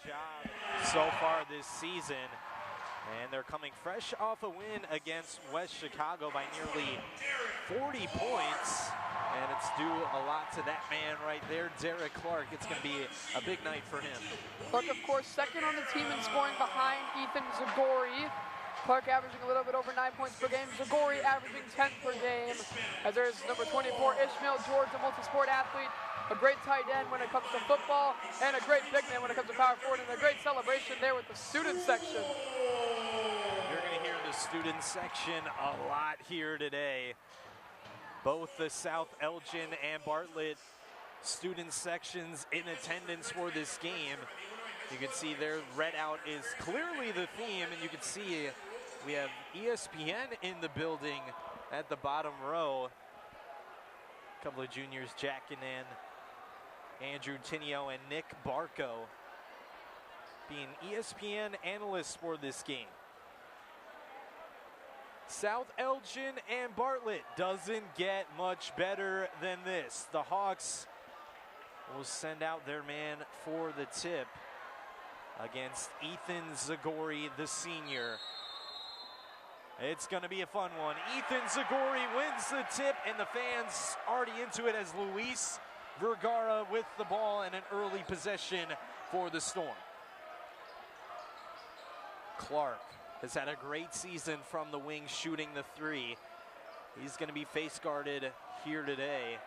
job so far this season. And they're coming fresh off a win against West Chicago by nearly 40 points. And it's due a lot to that man right there, Derek Clark. It's going to be a big night for him. Clark, of course, second on the team in scoring behind Ethan Zagori. Clark averaging a little bit over 9 points per game. Zagori averaging 10 per game. As there's number 24, Ishmael George, a multi-sport athlete. A great tight end when it comes to football, and a great big man when it comes to power forward, and a great celebration there with the student section. You're going to hear the student section a lot here today. Both the South Elgin and Bartlett student sections in attendance for this game. You can see their red out is clearly the theme, and you can see we have ESPN in the building at the bottom row. A couple of juniors, Jack and Andrew Tinio and Nick Barco, being ESPN analysts for this game. South Elgin and Bartlett doesn't get much better than this. The Hawks will send out their man for the tip against Ethan Zagori, the senior. It's going to be a fun one. Ethan Zagori wins the tip, and the fans already into it as Luis Vergara with the ball and an early possession for the Storm. Clark has had a great season from the wing, shooting the three. He's going to be face guarded here today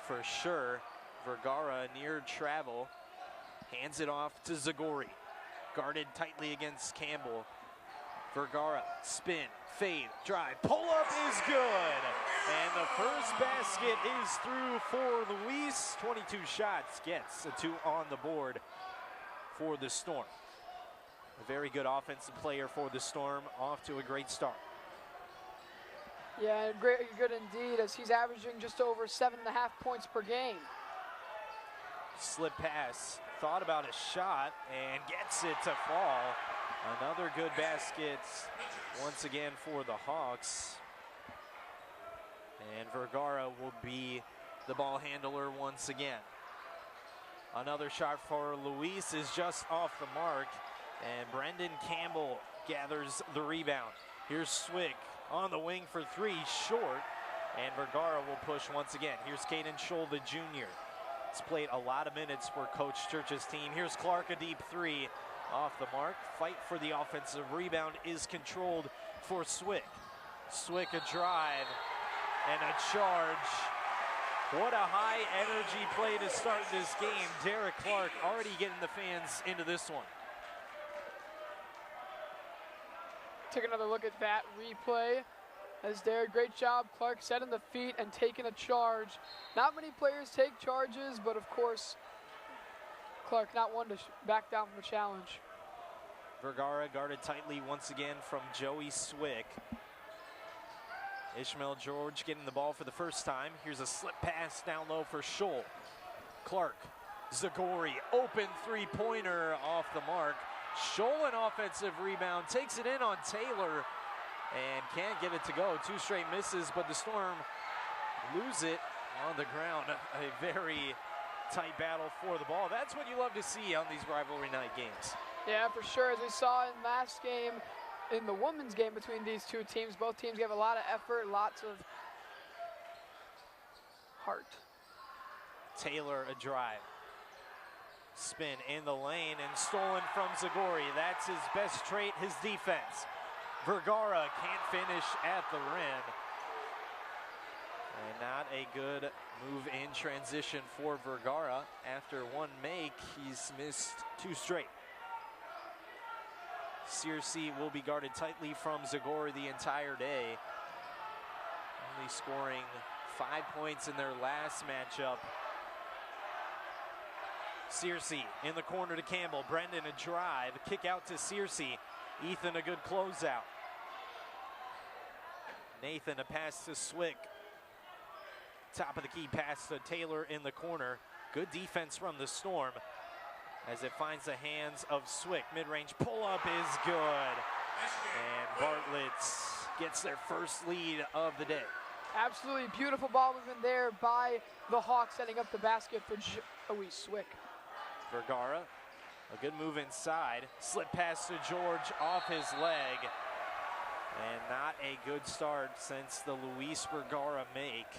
for sure. Vergara near travel, hands it off to Zagori. Guarded tightly against Campbell. Vergara, spin, fade, drive, pull up is good. And the first basket is through for Luis. 22 shots, gets a 2 on the board for the Storm. A very good offensive player for the Storm, off to a great start. Yeah, good indeed, as he's averaging just over 7.5 points per game. Slip pass, thought about a shot, and gets it to fall. Another good basket once again for the Hawks. And Vergara will be the ball handler once again. Another shot for Luis is just off the mark, and Brendan Campbell gathers the rebound. Here's Swick on the wing for three, short, and Vergara will push once again. Here's Caden Scholl, the junior. He's played a lot of minutes for Coach Church's team. Here's Clark, a deep three, off the mark. Fight for the offensive rebound is controlled for Swick. Swick, a drive and a charge. What a high energy play to start this game. Derek Clark already getting the fans into this one. Take another look at that replay. As Derek, great job. Clark setting the feet and taking a charge. Not many players take charges, but of course, Clark not one to back down from the challenge. Vergara guarded tightly once again from Joey Swick. Ishmael George getting the ball for the first time. Here's a slip pass down low for Scholl. Clark, Zagori, open three-pointer off the mark. Scholl, an offensive rebound, takes it in on Taylor and can't get it to go. Two straight misses, but the Storm lose it on the ground. A very tight battle for the ball. That's what you love to see on these rivalry night games. Yeah, for sure. As we saw in last game, in the women's game between these two teams, both teams gave a lot of effort, lots of heart. Taylor, a drive. Spin in the lane and stolen from Zagori. That's his best trait, his defense. Vergara can't finish at the rim. And not a good move in transition for Vergara. After one make, he's missed two straight. Searcy will be guarded tightly from Zagori the entire day. Only scoring 5 points in their last matchup. Searcy in the corner to Campbell. Brendan, a drive. Kick out to Searcy. Ethan, a good closeout. Nathan, a pass to Swick. Top of the key pass to Taylor in the corner. Good defense from the Storm as it finds the hands of Swick. Mid-range pull-up is good. And Bartlett gets their first lead of the day. Absolutely beautiful ball movement there by the Hawks, setting up the basket for Joey Swick. Vergara A good move inside. Slip pass to George off his leg. And not a good start since the Luis Vergara make.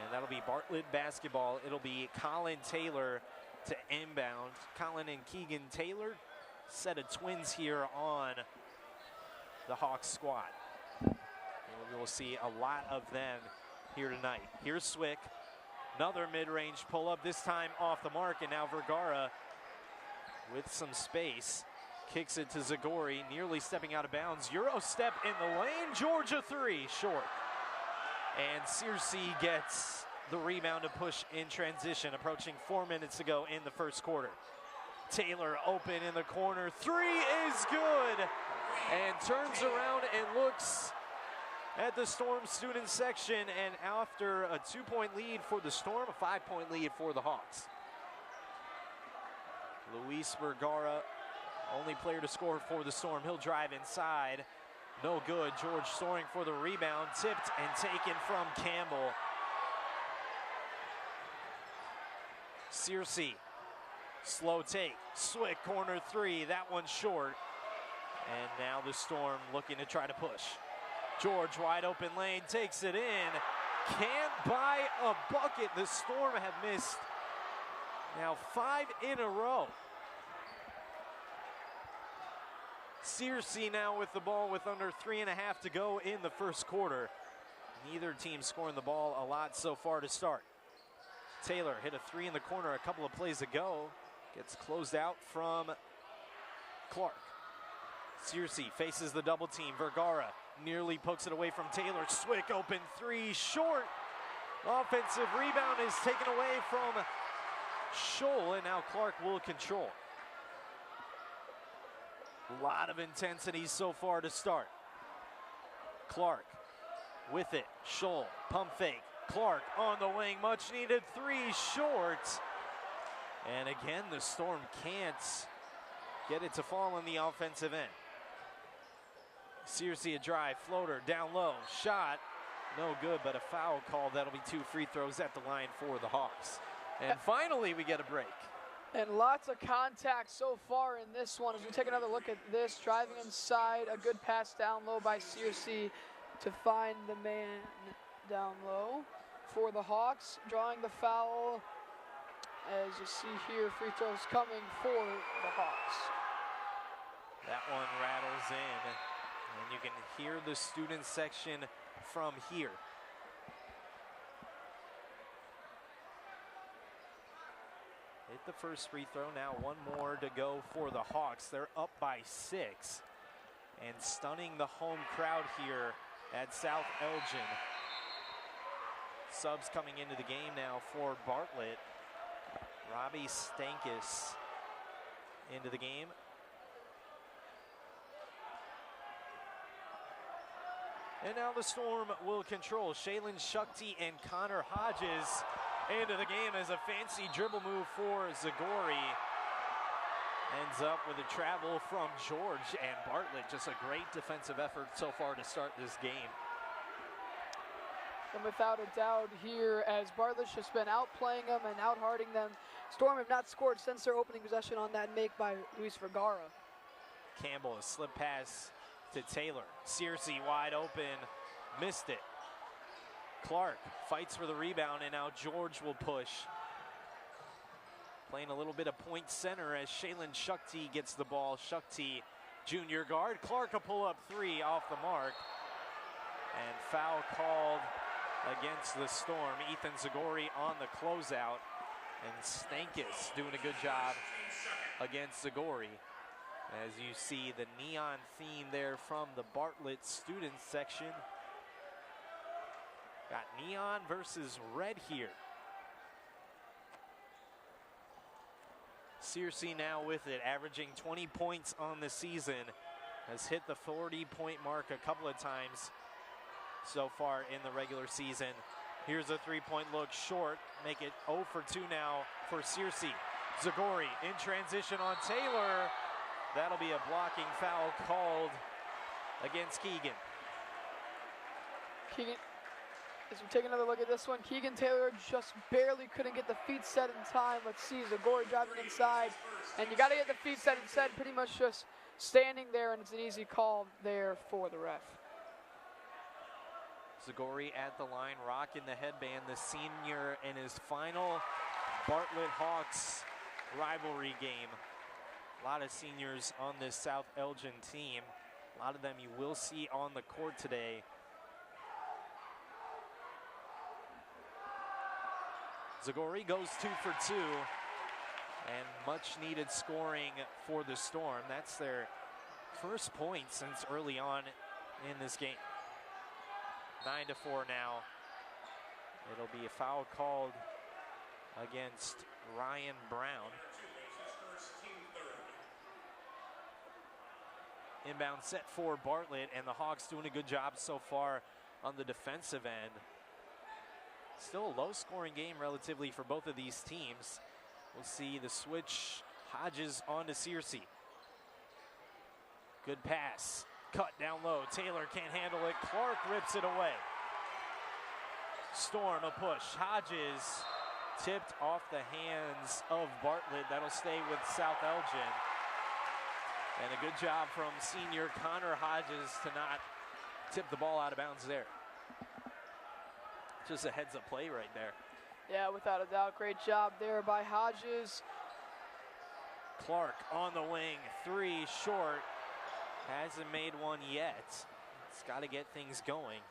And that'll be Bartlett basketball. It'll be Colin Taylor to inbound. Colin and Keegan Taylor, set of twins here on the Hawks squad. And we'll see a lot of them here tonight. Here's Swick. Another mid-range pull-up, this time off the mark, and now Vergara with some space. Kicks it to Zagori, nearly stepping out of bounds. Euro step in the lane, Georgia three, short. And Searcy gets the rebound to push in transition, approaching 4 minutes to go in the first quarter. Taylor open in the corner, three is good, and turns around and looks at the Storm student section, and after a 2-point lead for the Storm, a 5-point lead for the Hawks. Luis Vergara, only player to score for the Storm. He'll drive inside. No good. George soaring for the rebound. Tipped and taken from Campbell. Searcy, slow take. Swick, corner three. That one short. And now the Storm looking to try to push. George, wide open lane, takes it in. Can't buy a bucket. The Storm have missed now 5 in a row. Searcy now with the ball with under 3.5 to go in the first quarter. Neither team scoring the ball a lot so far to start. Taylor hit a three in the corner a couple of plays ago. Gets closed out from Clark. Searcy faces the double team. Vergara nearly pokes it away from Taylor. Swick open three, short. Offensive rebound is taken away from Scholl, and now Clark will control. A lot of intensity so far to start. Clark with it. Scholl, pump fake. Clark on the wing, much needed three, short. And again, the Storm can't get it to fall on the offensive end. Searcy a drive, floater, down low, shot, no good, but a foul call. That'll be 2 free throws at the line for the Hawks. And finally, we get a break. And lots of contact so far in this one. As we take another look at this, driving inside, a good pass down low by Searcy to find the man down low for the Hawks. Drawing the foul, as you see here, free throws coming for the Hawks. That one rattles in, and you can hear the student section from here. Hit the first free throw, now one more to go for the Hawks. They're up by 6 and stunning the home crowd here at South Elgin. Subs coming into the game now for Bartlett. Robbie Stankus into the game. And now the Storm will control. Shaylin Shukti and Connor Hodges into the game as a fancy dribble move for Zagori. Ends up with a travel from George, and Bartlett, just a great defensive effort so far to start this game. And without a doubt here, as Bartlett's just been outplaying them and out-harding them, Storm have not scored since their opening possession on that make by Luis Vergara. Campbell, a slip pass to Taylor. Searcy wide open, missed it. Clark fights for the rebound, and now George will push. Playing a little bit of point center as Shaylin Shukti gets the ball. Shukti, junior guard. Clark a pull-up three off the mark. And foul called against the Storm. Ethan Zagori on the closeout. And Stankus doing a good job against Zagori. As you see the neon theme there from the Bartlett student section. Got neon versus red here. Searcy now with it, averaging 20 points on the season. Has hit the 40-point mark a couple of times so far in the regular season. Here's a three-point look, short. Make it 0 for 2 now for Searcy. Zagori in transition on Taylor. That'll be a blocking foul called against Keegan. As we take another look at this one, Keegan Taylor just barely couldn't get the feet set in time. Let's see, Zagori driving inside. And you got to get the feet set instead, pretty much just standing there, and it's an easy call there for the ref. Zagori at the line, rocking the headband, the senior in his final Bartlett Hawks rivalry game. A lot of seniors on this South Elgin team. A lot of them you will see on the court today. Zagori goes 2 for 2, and much needed scoring for the Storm. That's their first point since early on in this game. 9-4 now. It'll be a foul called against Ryan Brown. Inbound set for Bartlett, and the Hawks doing a good job so far on the defensive end. Still a low-scoring game relatively for both of these teams. We'll see the switch. Hodges on to Searcy. Good pass. Cut down low. Taylor can't handle it. Clark rips it away. Storm a push. Hodges tipped off the hands of Bartlett. That'll stay with South Elgin. And a good job from senior Connor Hodges to not tip the ball out of bounds there. Just a heads-up play right there. Yeah, without a doubt. Great job there by Hodges. Clark on the wing. 3 short. Hasn't made one yet. It's got to get things going.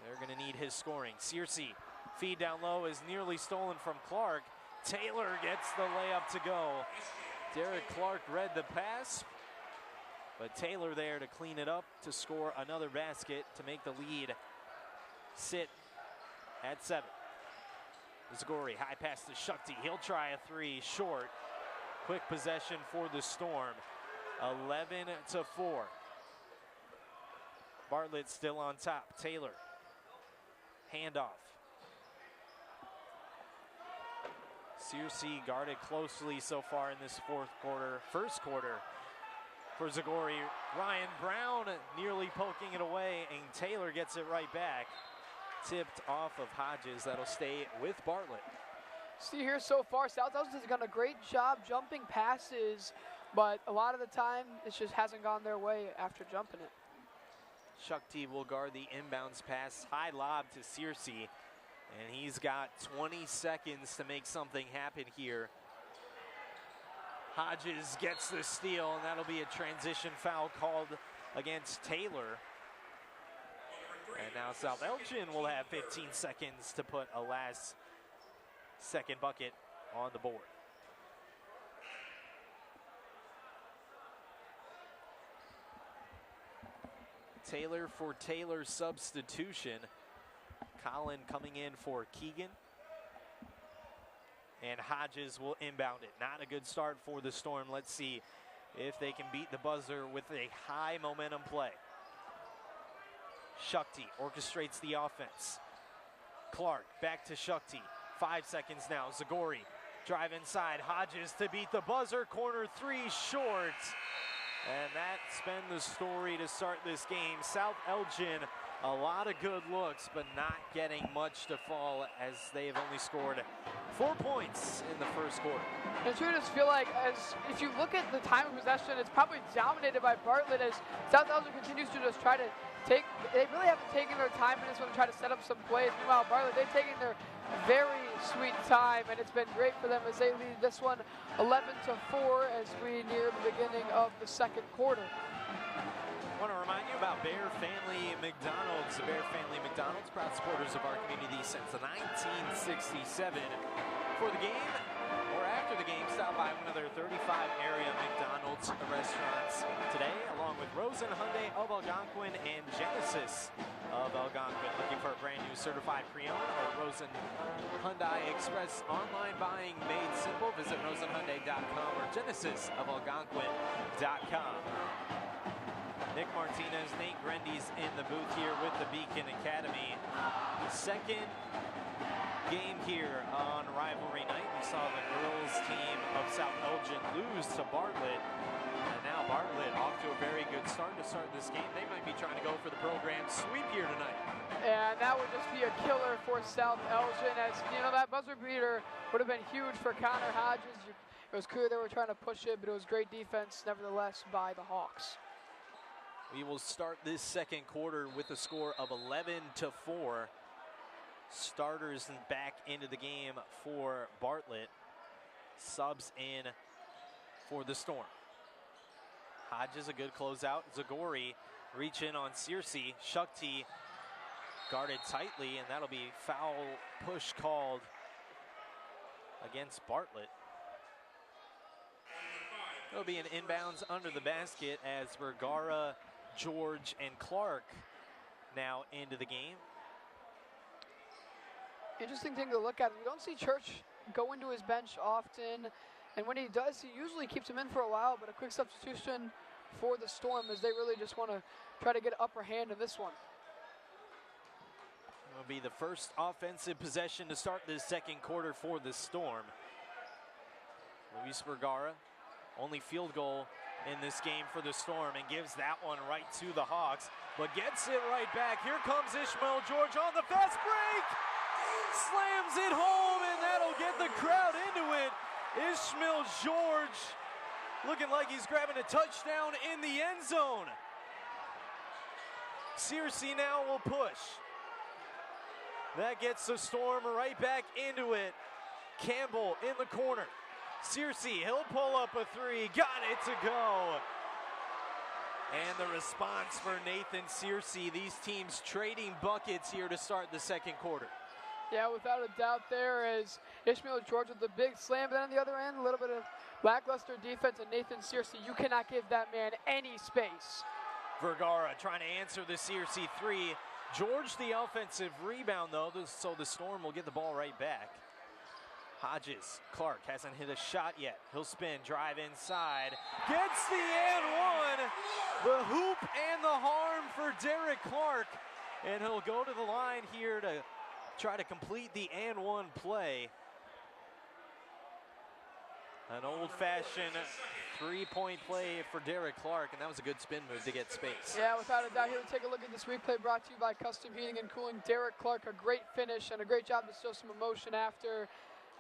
They're going to need his scoring. Searcy, feed down low is nearly stolen from Clark. Taylor gets the layup to go. Derek Clark read the pass, but Taylor there to clean it up, to score another basket to make the lead sit at 7. Zagori, high pass to Shukti. He'll try a 3 short. Quick possession for the Storm. 11-4. Bartlett still on top. Taylor, handoff. Searcy guarded closely so far in this first quarter for Zagori. Ryan Brown nearly poking it away, and Taylor gets it right back. Tipped off of Hodges. That'll stay with Bartlett. See here so far, South Elgin has done a great job jumping passes, but a lot of the time it just hasn't gone their way after jumping it. Shukti will guard the inbounds pass. High lob to Searcy. And he's got 20 seconds to make something happen here. Hodges gets the steal, and that'll be a transition foul called against Taylor. And now South Elgin will have 15 seconds to put a last second bucket on the board. Taylor for Taylor's substitution. Colin coming in for Keegan. And Hodges will inbound it. Not a good start for the Storm. Let's see if they can beat the buzzer with a high momentum play. Shukti orchestrates the offense. Clark back to Shukti. 5 seconds now. Zagori drive inside. Hodges to beat the buzzer. Corner 3 short. And that's been the story to start this game. South Elgin, a lot of good looks, but not getting much to fall as they have only scored 4 points in the first quarter. And you just feel like, if you look at the time of possession, it's probably dominated by Bartlett as South Elgin continues to just try to they really haven't taken their time in this one to try to set up some plays. Meanwhile, Bartlett, they've taken their very sweet time, and it's been great for them as they lead this one 11-4 as we near the beginning of the second quarter. I want to remind you about Bear Family McDonald's. The Bear Family McDonald's, proud supporters of our community since 1967. For the game or after the game, stop by one of their 35 area McDonald's restaurants today, along with Rosen Hyundai of Algonquin and Genesis of Algonquin. Looking for a brand new certified pre-owned or Rosen Hyundai Express online buying made simple? Visit rosenhyundai.com or genesisofalgonquin.com. Nick Martinez, Nate Grendys in the booth here with the Beacon Academy. Second game here on rivalry night. We saw the girls team of South Elgin lose to Bartlett. And now Bartlett off to a very good start to start this game. They might be trying to go for the program sweep here tonight. And that would just be a killer for South Elgin, as you know, that buzzer beater would have been huge for Connor Hodges. It was clear they were trying to push it, but it was great defense nevertheless by the Hawks. We will start this second quarter with a score of 11-4. Starters back into the game for Bartlett. Subs in for the Storm. Hodges, a good closeout. Zagori reach in on Searcy. Shukti guarded tightly, and that'll be foul push called against Bartlett. It'll be an inbounds under the basket as Vergara, George, and Clark now into the game. Interesting thing to look at. We don't see Church go into his bench often, and when he does, he usually keeps him in for a while, but a quick substitution for the Storm as they really just want to try to get an upper hand in this one. It'll be the first offensive possession to start this second quarter for the Storm. Luis Vergara, only field goal in this game for the Storm, and gives that one right to the Hawks, but gets it right back. Here comes Ishmael George on the fast break. Slams it home, and that'll get the crowd into it. Ishmael George looking like he's grabbing a touchdown in the end zone. Searcy now will push. That gets the Storm right back into it. Campbell in the corner. Searcy, he'll pull up a three. Got it to go. And the response for Nathan Searcy. These teams trading buckets here to start the second quarter. Yeah, without a doubt there is Ishmael George with the big slam, but then on the other end, a little bit of lackluster defense, and Nathan Searcy, you cannot give that man any space. Vergara trying to answer the Searcy three. George the offensive rebound though, so the Storm will get the ball right back. Hodges, Clark hasn't hit a shot yet. He'll spin, drive inside, gets the and one. The hoop and the harm for Derek Clark, and he'll go to the line here to try to complete the and one play. An old-fashioned three-point play for Derek Clark, and that was a good spin move to get space. Yeah, without a doubt. Here to take a look at this replay brought to you by Custom Heating and Cooling. Derek Clark, a great finish and a great job to show some emotion after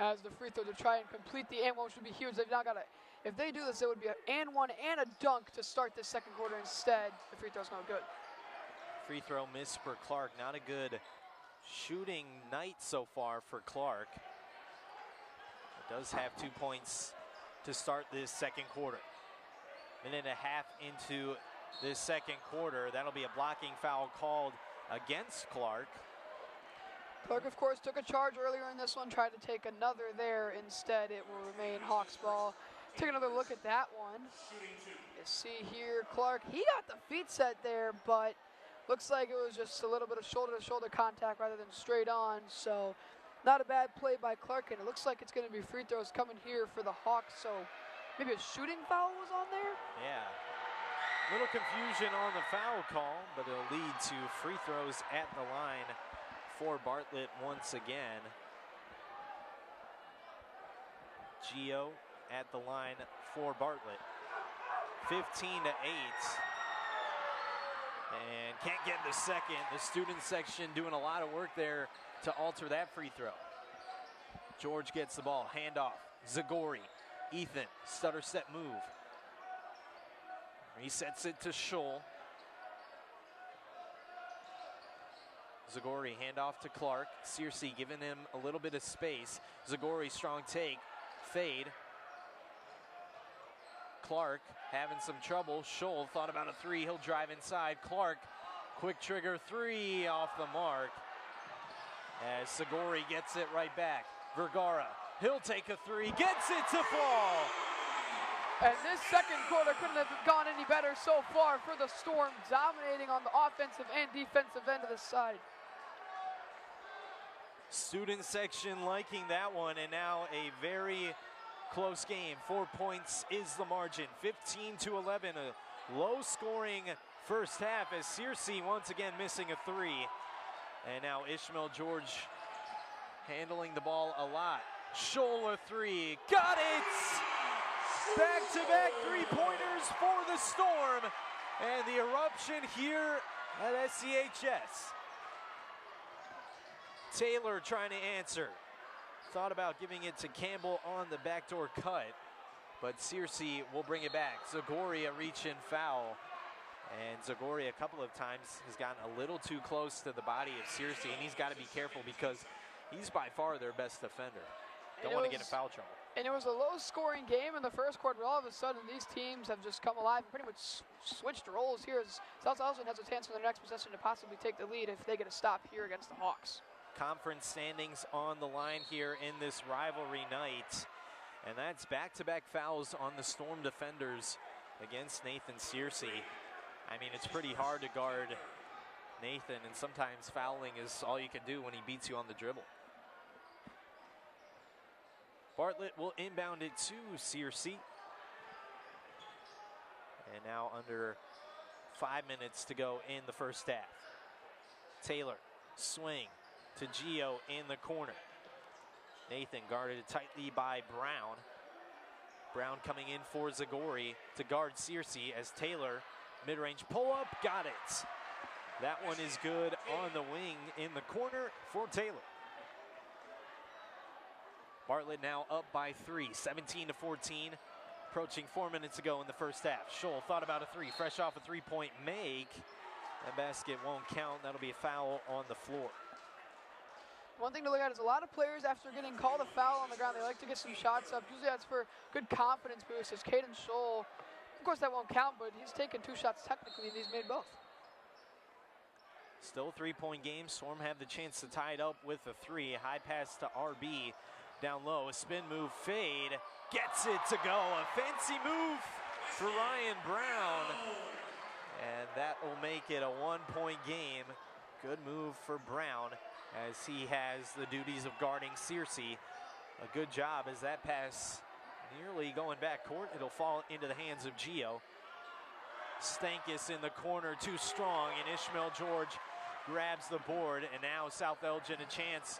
as the free throw to try and complete the and one, which would be huge. They've now got if they do this, it would be an and one and a dunk to start this second quarter. Instead, the free throw's not good. Free throw miss for Clark. Not a good shooting night so far for Clark. Does have 2 points to start this second quarter. Minute and a half into this second quarter. That'll be a blocking foul called against Clark. Clark, of course, took a charge earlier in this one, tried to take another there. Instead, it will remain Hawks ball. Take another look at that one. You see here, Clark, he got the feet set there, but looks like it was just a little bit of shoulder-to-shoulder contact rather than straight on. So not a bad play by Clark, and it looks like it's going to be free throws coming here for the Hawks. So maybe a shooting foul was on there? Yeah. Little confusion on the foul call, but it'll lead to free throws at the line for Bartlett once again. Gio at the line for Bartlett. 15-8. And can't get the second. The student section doing a lot of work there to alter that free throw. George gets the ball, handoff. Zagori, Ethan, stutter step move. Resets it to Scholl. Zagori, handoff to Clark. Searcy giving him a little bit of space. Zagori, strong take, fade. Clark having some trouble. Scholl thought about a three. He'll drive inside. Clark, quick trigger three off the mark. As Zagori gets it right back. Vergara, he'll take a three. Gets it to fall. And this second quarter couldn't have gone any better so far for the Storm, dominating on the offensive and defensive end of the side. Student section liking that one, and now a very close game. 4 points is the margin. 15-11, a low-scoring first half as Searcy once again missing a three. And now Ishmael George handling the ball a lot. Scholl a three. Got it! Back-to-back three-pointers for the Storm. And the eruption here at SCHS. Taylor trying to answer. Thought about giving it to Campbell on the backdoor cut, but Searcy will bring it back. Zagoria reach in foul. And Zagoria a couple of times has gotten a little too close to the body of Searcy, and he's got to be careful because he's by far their best defender. Don't want to get in foul trouble. And it was a low-scoring game in the first quarter, but all of a sudden these teams have just come alive and pretty much switched roles here as South Elgin has a chance in their next possession to possibly take the lead if they get a stop here against the Hawks. Conference standings on the line here in this rivalry night. And that's back-to-back fouls on the Storm defenders against Nathan Searcy. I mean, it's pretty hard to guard Nathan, and sometimes fouling is all you can do when he beats you on the dribble. Bartlett will inbound it to Searcy. And now under 5 minutes to go in the first half. Taylor, swing to Gio in the corner. Nathan guarded tightly by Brown. Brown coming in for Zagori to guard Searcy as Taylor, mid-range pull-up, got it. That one is good on the wing in the corner for Taylor. Bartlett now up by 3, 17-14. Approaching 4 minutes to go in the first half. Scholl thought about a three, fresh off a three-point make. That basket won't count. That'll be a foul on the floor. One thing to look at is a lot of players, after getting called a foul on the ground, they like to get some shots up. Usually that's for good confidence boost. As Caden Scholl, of course that won't count, but he's taken 2 shots technically, and he's made both. Still a three-point game. Storm have the chance to tie it up with a three. High pass to RB. Down low, a spin move, fade. Gets it to go. A fancy move for Ryan Brown. And that will make it a one-point game. Good move for Brown as he has the duties of guarding Searcy. A good job as that pass nearly going back court. It'll fall into the hands of Gio. Stankus in the corner, too strong, and Ishmael George grabs the board, and now South Elgin a chance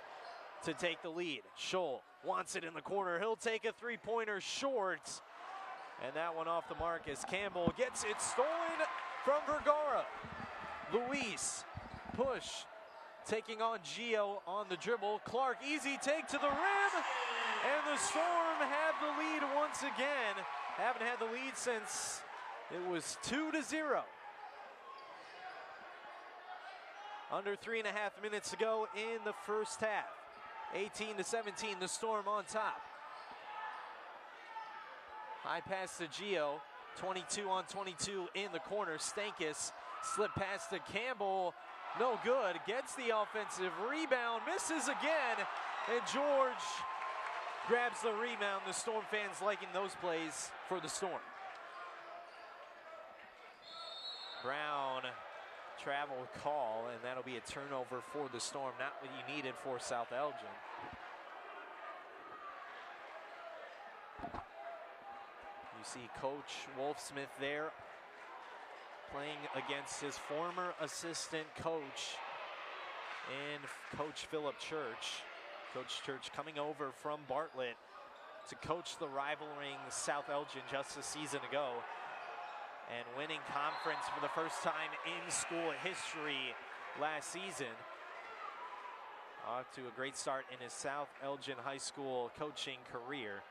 to take the lead. Scholl wants it in the corner. He'll take a three-pointer short, and that one off the mark as Campbell gets it stolen from Vergara. Luis, push, taking on Gio on the dribble. Clark, easy take to the rim, and the Storm have the lead once again. Haven't had the lead since it was 2-0. Under 3.5 minutes to go in the first half. 18-17, the Storm on top. High pass to Gio, 22 on 22 in the corner. Stankus, slip pass to Campbell, no good. Gets the offensive rebound, misses again, and George grabs the rebound. The Storm fans liking those plays for the Storm. Brown, travel call, and that'll be a turnover for the Storm. Not what you needed for South Elgin. You see Coach Wolfsmith there playing against his former assistant coach in Coach Philip Church. Coach Church coming over from Bartlett to coach the rivaling South Elgin just a season ago, and winning conference for the first time in school history last season. Off to a great start in his South Elgin High School coaching career.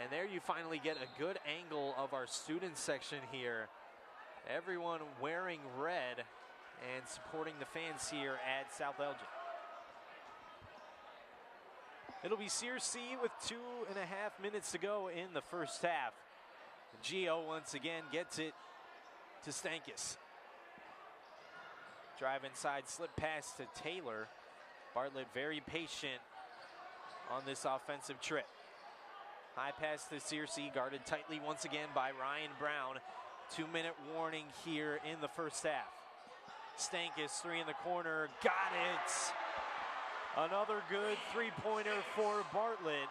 And there you finally get a good angle of our student section here. Everyone wearing red and supporting the fans here at South Elgin. It'll be Searcy with 2.5 minutes to go in the first half. Gio once again gets it to Stankus. Drive inside, slip pass to Taylor. Bartlett very patient on this offensive trip. High pass to Searcy, guarded tightly once again by Ryan Brown. 2-minute warning here in the first half. Stankus, three in the corner, got it. Another good three-pointer for Bartlett.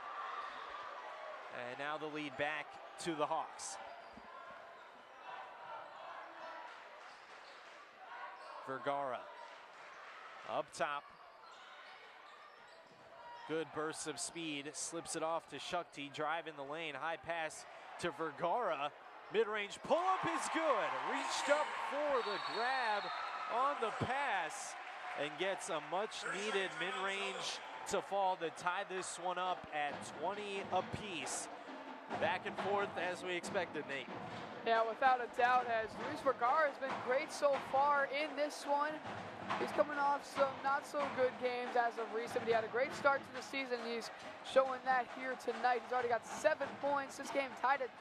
And now the lead back to the Hawks. Vergara up top. Good bursts of speed, slips it off to Shukti, drive in the lane, high pass to Vergara. Mid-range pull-up is good. Reached up for the grab on the pass and gets a much-needed mid-range to fall to tie this one up at 20 apiece. Back and forth as we expected, Nate. Yeah, without a doubt, as Luis Vergara has been great so far in this one. He's coming off some not so good games as of recent, but he had a great start to the season. He's showing that here tonight. He's already got 7 points. This game tied at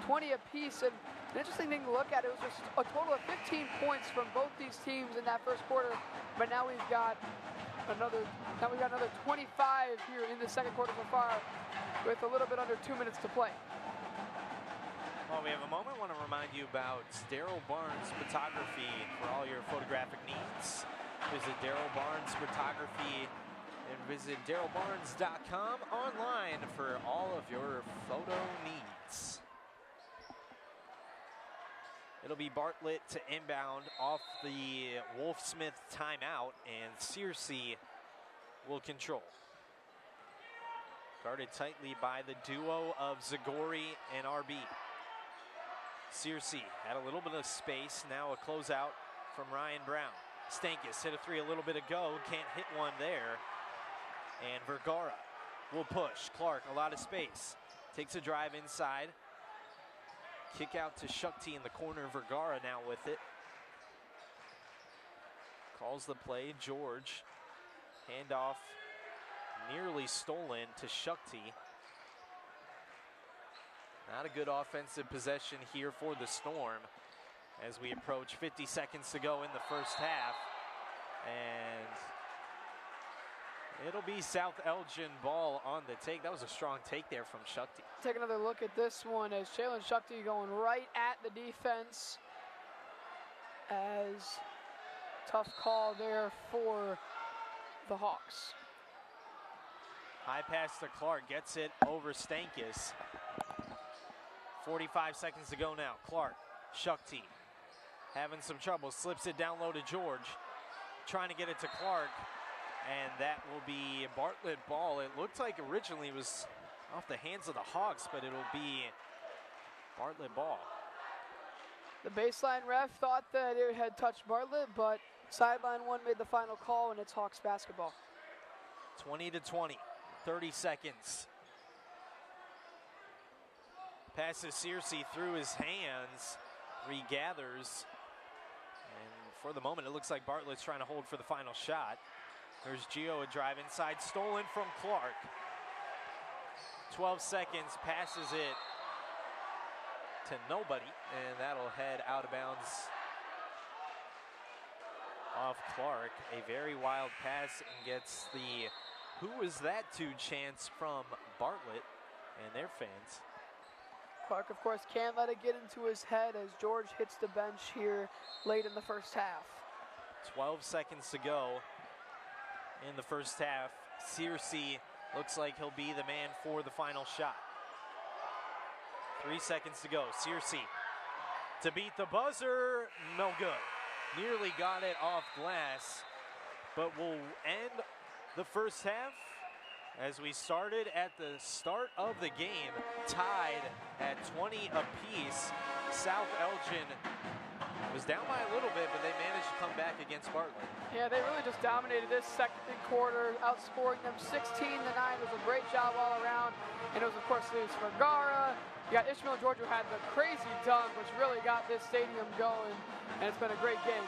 20 apiece. And an interesting thing to look at, it was just a total of 15 points from both these teams in that first quarter. But now we've got another 25 here in the second quarter so far, with a little bit under 2 minutes to play. While we have a moment, I want to remind you about Daryl Barnes Photography for all your photographic needs. Visit Daryl Barnes Photography and visit darylbarnes.com online for all of your photo needs. It'll be Bartlett to inbound off the Wolfsmith timeout, and Searcy will control. Guarded tightly by the duo of Zagori and RB. Searcy had a little bit of space. Now a closeout from Ryan Brown. Stankus hit a three a little bit ago. Can't hit one there. And Vergara will push. Clark, a lot of space. Takes a drive inside. Kick out to Shukti in the corner. Vergara now with it. Calls the play. George. Handoff nearly stolen to Shukti. Not a good offensive possession here for the Storm as we approach 50 seconds to go in the first half. And it'll be South Elgin ball on the take. That was a strong take there from Shukti. Take another look at this one as Jalen Shukti going right at the defense. As tough call there for the Hawks. High pass to Clark, gets it over Stankus. 45 seconds to go now. Clark, Shukti, having some trouble, slips it down low to George, trying to get it to Clark, and that will be Bartlett ball. It looked like originally it was off the hands of the Hawks, but it'll be Bartlett ball. The baseline ref thought that it had touched Bartlett, but sideline one made the final call, and it's Hawks basketball. 20-20, 30 seconds. Passes Searcy through his hands, regathers, and for the moment it looks like Bartlett's trying to hold for the final shot. There's Gio, a drive inside, stolen from Clark. 12 seconds, passes it to nobody, and that'll head out of bounds off Clark. A very wild pass, and gets the "who was that to" chance from Bartlett and their fans. Clark, of course, can't let it get into his head as George hits the bench here late in the first half. 12 seconds to go in the first half. Searcy looks like he'll be the man for the final shot. 3 seconds to go. Searcy to beat the buzzer. No good. Nearly got it off glass, but will end the first half as we started at the start of the game, tied at 20 apiece. South Elgin was down by a little bit, but they managed to come back against Bartlett. Yeah, they really just dominated this second quarter, outscoring them 16-9. It was a great job all around. And it was, of course, Luis Vergara. You got Ishmael George, who had the crazy dunk, which really got this stadium going. And it's been a great game.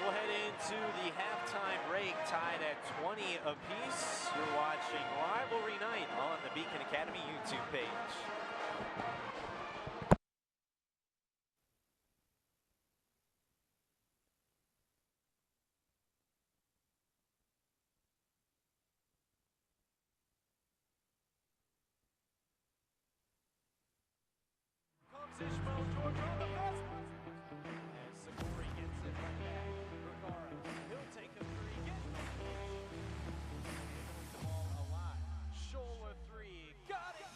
We'll head into the halftime break, tied at 20 apiece. You're watching Rivalry Night on the Beacon Academy YouTube page. Comes Ishmael George on the fast one. As Zagori gets it right back. Vergara, he'll take a three, get it. The ball a lot. Shola three, got it.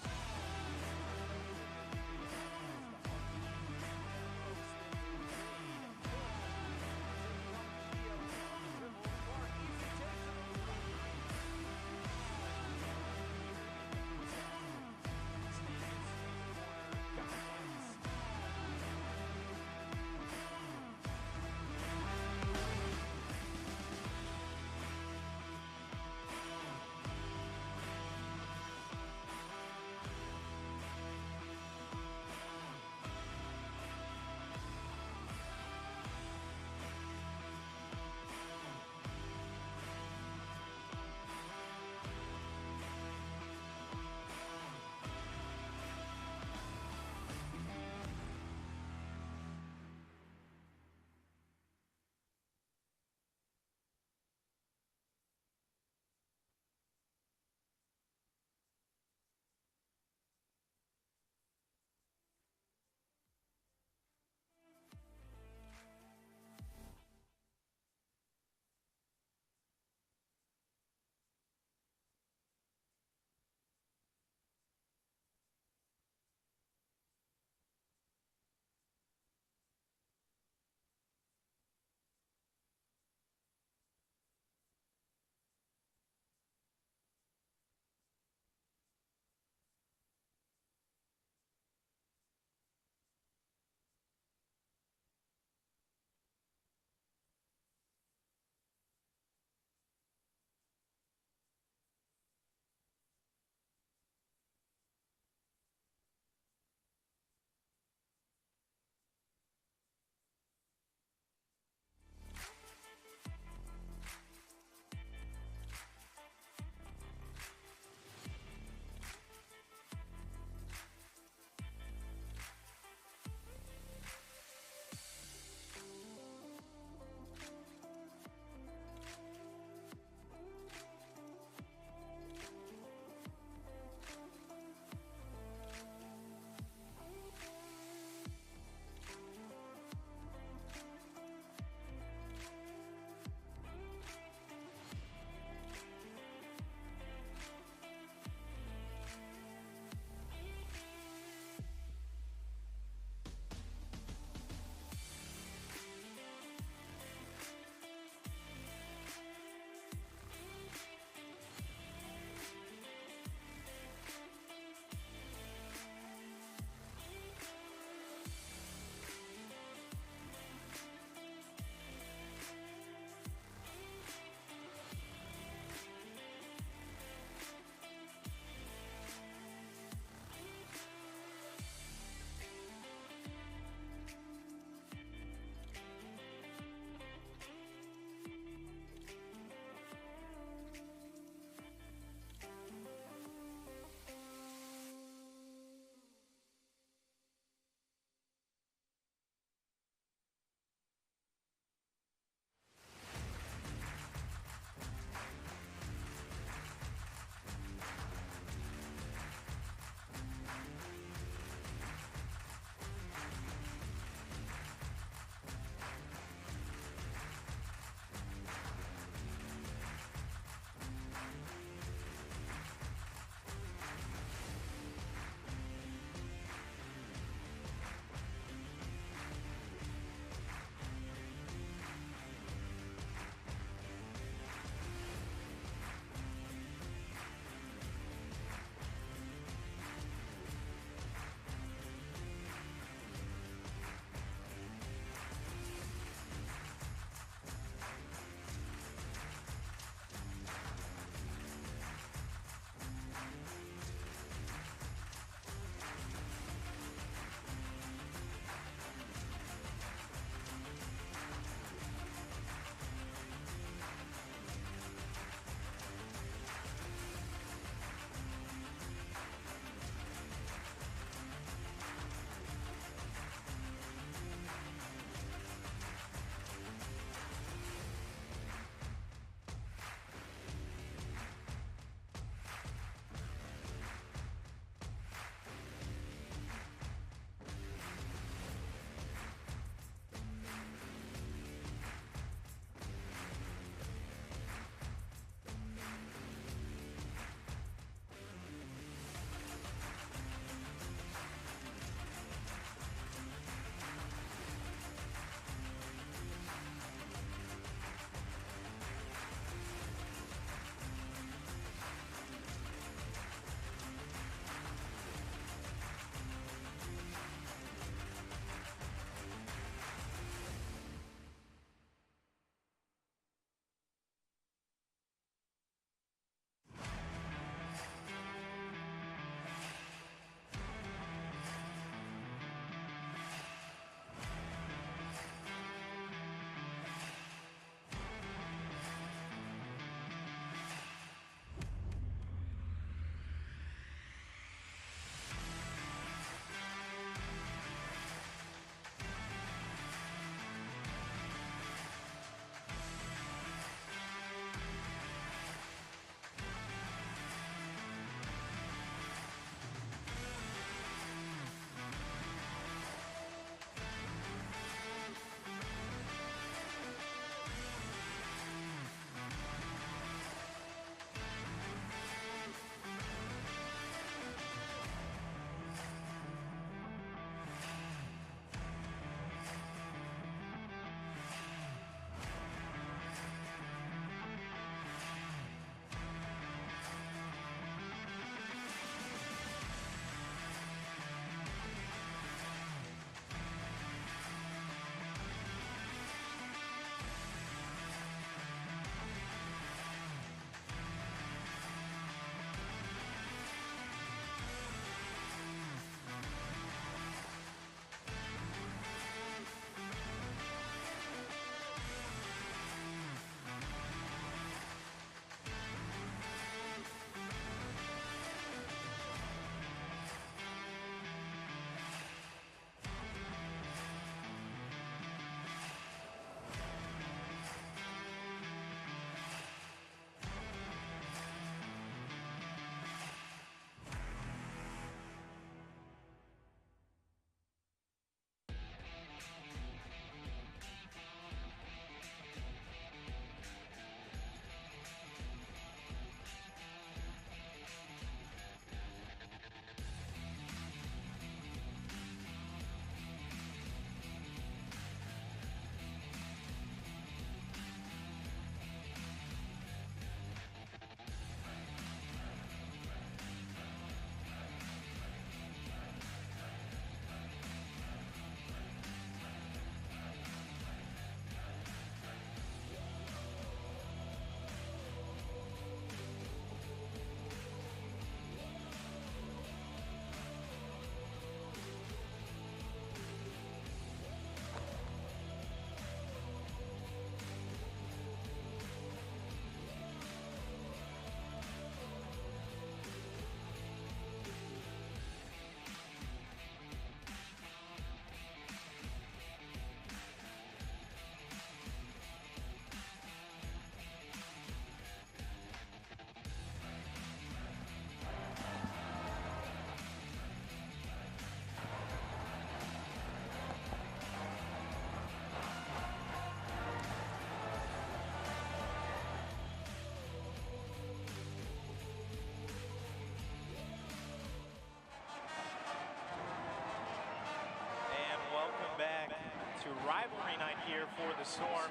here for the Storm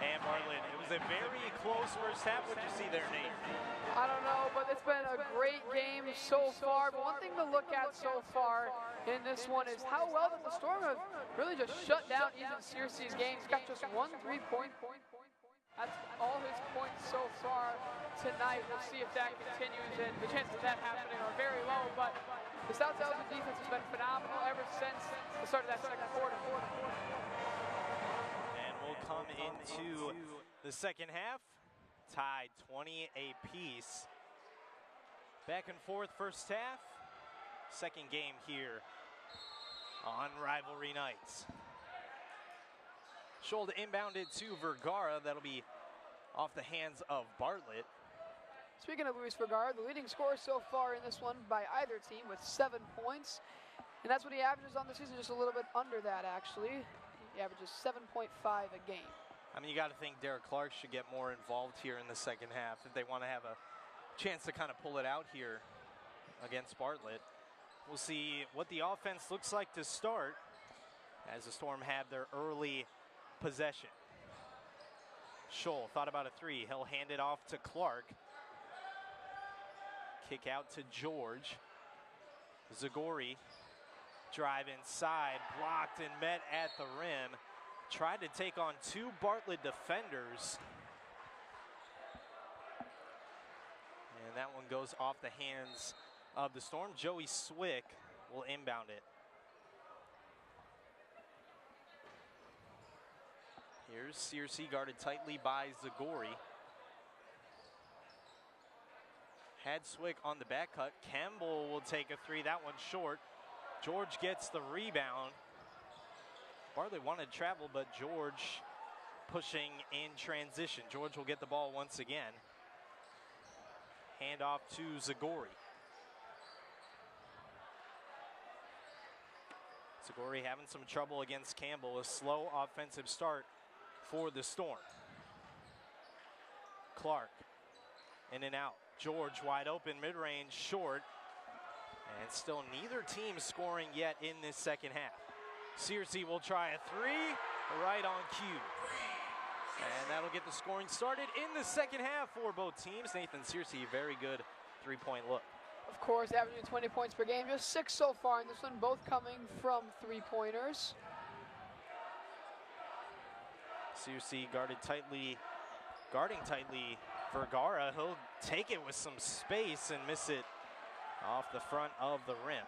and Bartlett. It was a very close first half. What did you see there, Nate? I don't know, but it's been a great game so far. But one thing to look at so far in this one is how well that the Storm have really just shut down Ethan Searcy's game. He's got just 1 3-point. That's all his points so far tonight. We'll see if that continues, and the chances of that happening are very low. But the South Elgin defense has been phenomenal ever since the start of that second quarter. And we'll come into the second half, tied 20 apiece. Back and forth first half, second game here on rivalry nights. Scholl inbounded to Vergara. That'll be off the hands of Bartlett. Speaking of Luis Vergara, the leading scorer so far in this one by either team with 7 points. And that's what he averages on the season, just a little bit under that, actually. He averages 7.5 a game. I mean, you got to think Derek Clark should get more involved here in the second half if they want to have a chance to kind of pull it out here against Bartlett. We'll see what the offense looks like to start as the Storm have their early possession. Scholl thought about a three. He'll hand it off to Clark. Kick out to George. Zagori drive inside, blocked and met at the rim. Tried to take on 2 Bartlett defenders. And that one goes off the hands of the Storm. Joey Swick will inbound it. Here's Searcy guarded tightly by Zagori. Had Swick on the back cut. Campbell will take a three. That one's short. George gets the rebound. Bartlett wanted to travel, but George pushing in transition. George will get the ball once again. Hand off to Zagori. Zagori having some trouble against Campbell. A slow offensive start for the Storm. Clark in and out. George wide open, mid-range, short. And still neither team scoring yet in this second half. Searcy will try a three right on cue. And that'll get the scoring started in the second half for both teams. Nathan Searcy, very good three-point look. Of course, averaging 20 points per game, just 6 so far in this one, both coming from three-pointers. Searcy guarding tightly Vergara. He'll take it with some space and miss it off the front of the rim.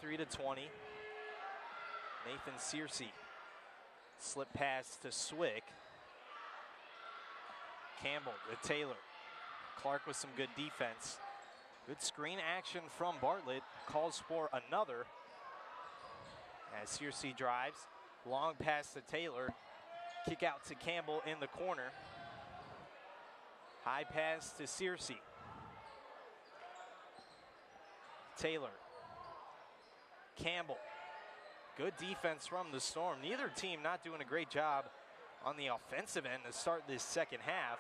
23-20. Nathan Searcy. Slip pass to Swick. Campbell with Taylor. Clark with some good defense. Good screen action from Bartlett. Calls for another. As Searcy drives. Long pass to Taylor. Kick out to Campbell in the corner. High pass to Searcy. Taylor. Campbell. Good defense from the Storm. Neither team not doing a great job on the offensive end to start this second half.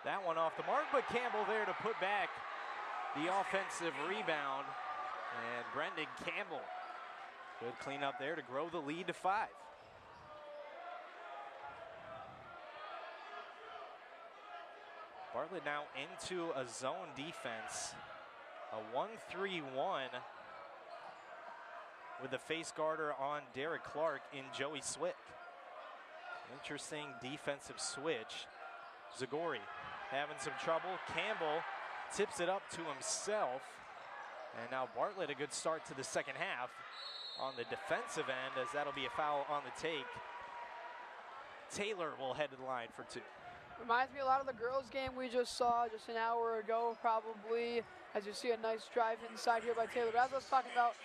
That one off the mark, but Campbell there to put back the offensive rebound. And Brendan Campbell. Good cleanup there to grow the lead to 5. Bartlett now into a zone defense. A 1-3-1 with the face guarder on Derek Clark in Joey Swick. Interesting defensive switch. Zagori having some trouble. Campbell tips it up to himself. And now Bartlett a good start to the second half on the defensive end, as that'll be a foul on the take. Taylor will head to the line for 2. Reminds me a lot of the girls' game we just saw just an hour ago, probably, as you see a nice drive inside here by Taylor. As I was talking about,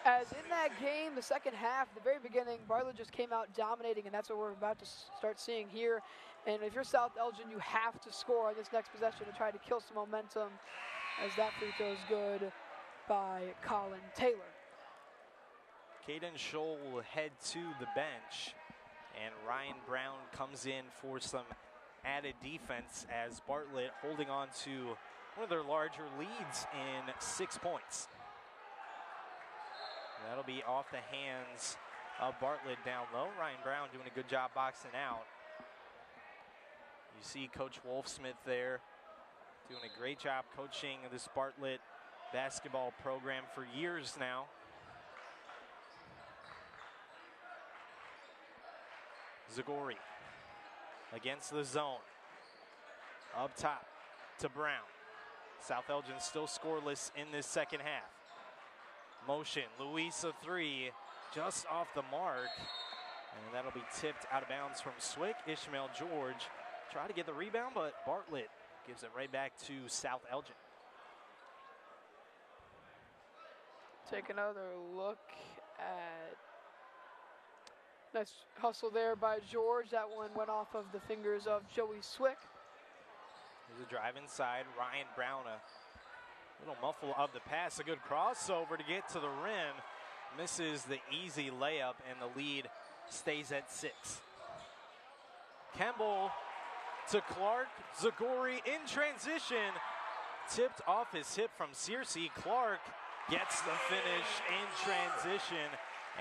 as in that game, the second half, the very beginning, Bartlett just came out dominating, and that's what we're about to start seeing here. And if you're South Elgin, you have to score on this next possession to try to kill some momentum, as that free throw is good by Colin Taylor. Caden Scholl will head to the bench, and Ryan Brown comes in for some added defense as Bartlett holding on to one of their larger leads in 6 points. That'll be off the hands of Bartlett down low. Ryan Brown doing a good job boxing out. You see Coach Wolfsmith there doing a great job coaching this Bartlett basketball program for years now. Zagori against the zone. Up top to Brown. South Elgin still scoreless in this second half. Motion, Luis a three, just off the mark. And that'll be tipped out of bounds from Swick. Ishmael George try to get the rebound, but Bartlett gives it right back to South Elgin. Take another look at nice hustle there by George. That one went off of the fingers of Joey Swick. There's a drive inside. Ryan Brown, a little muffle of the pass. A good crossover to get to the rim. Misses the easy layup, and the lead stays at 6. Campbell to Clark. Zagori in transition. Tipped off his hip from Searcy. Clark gets the finish in transition,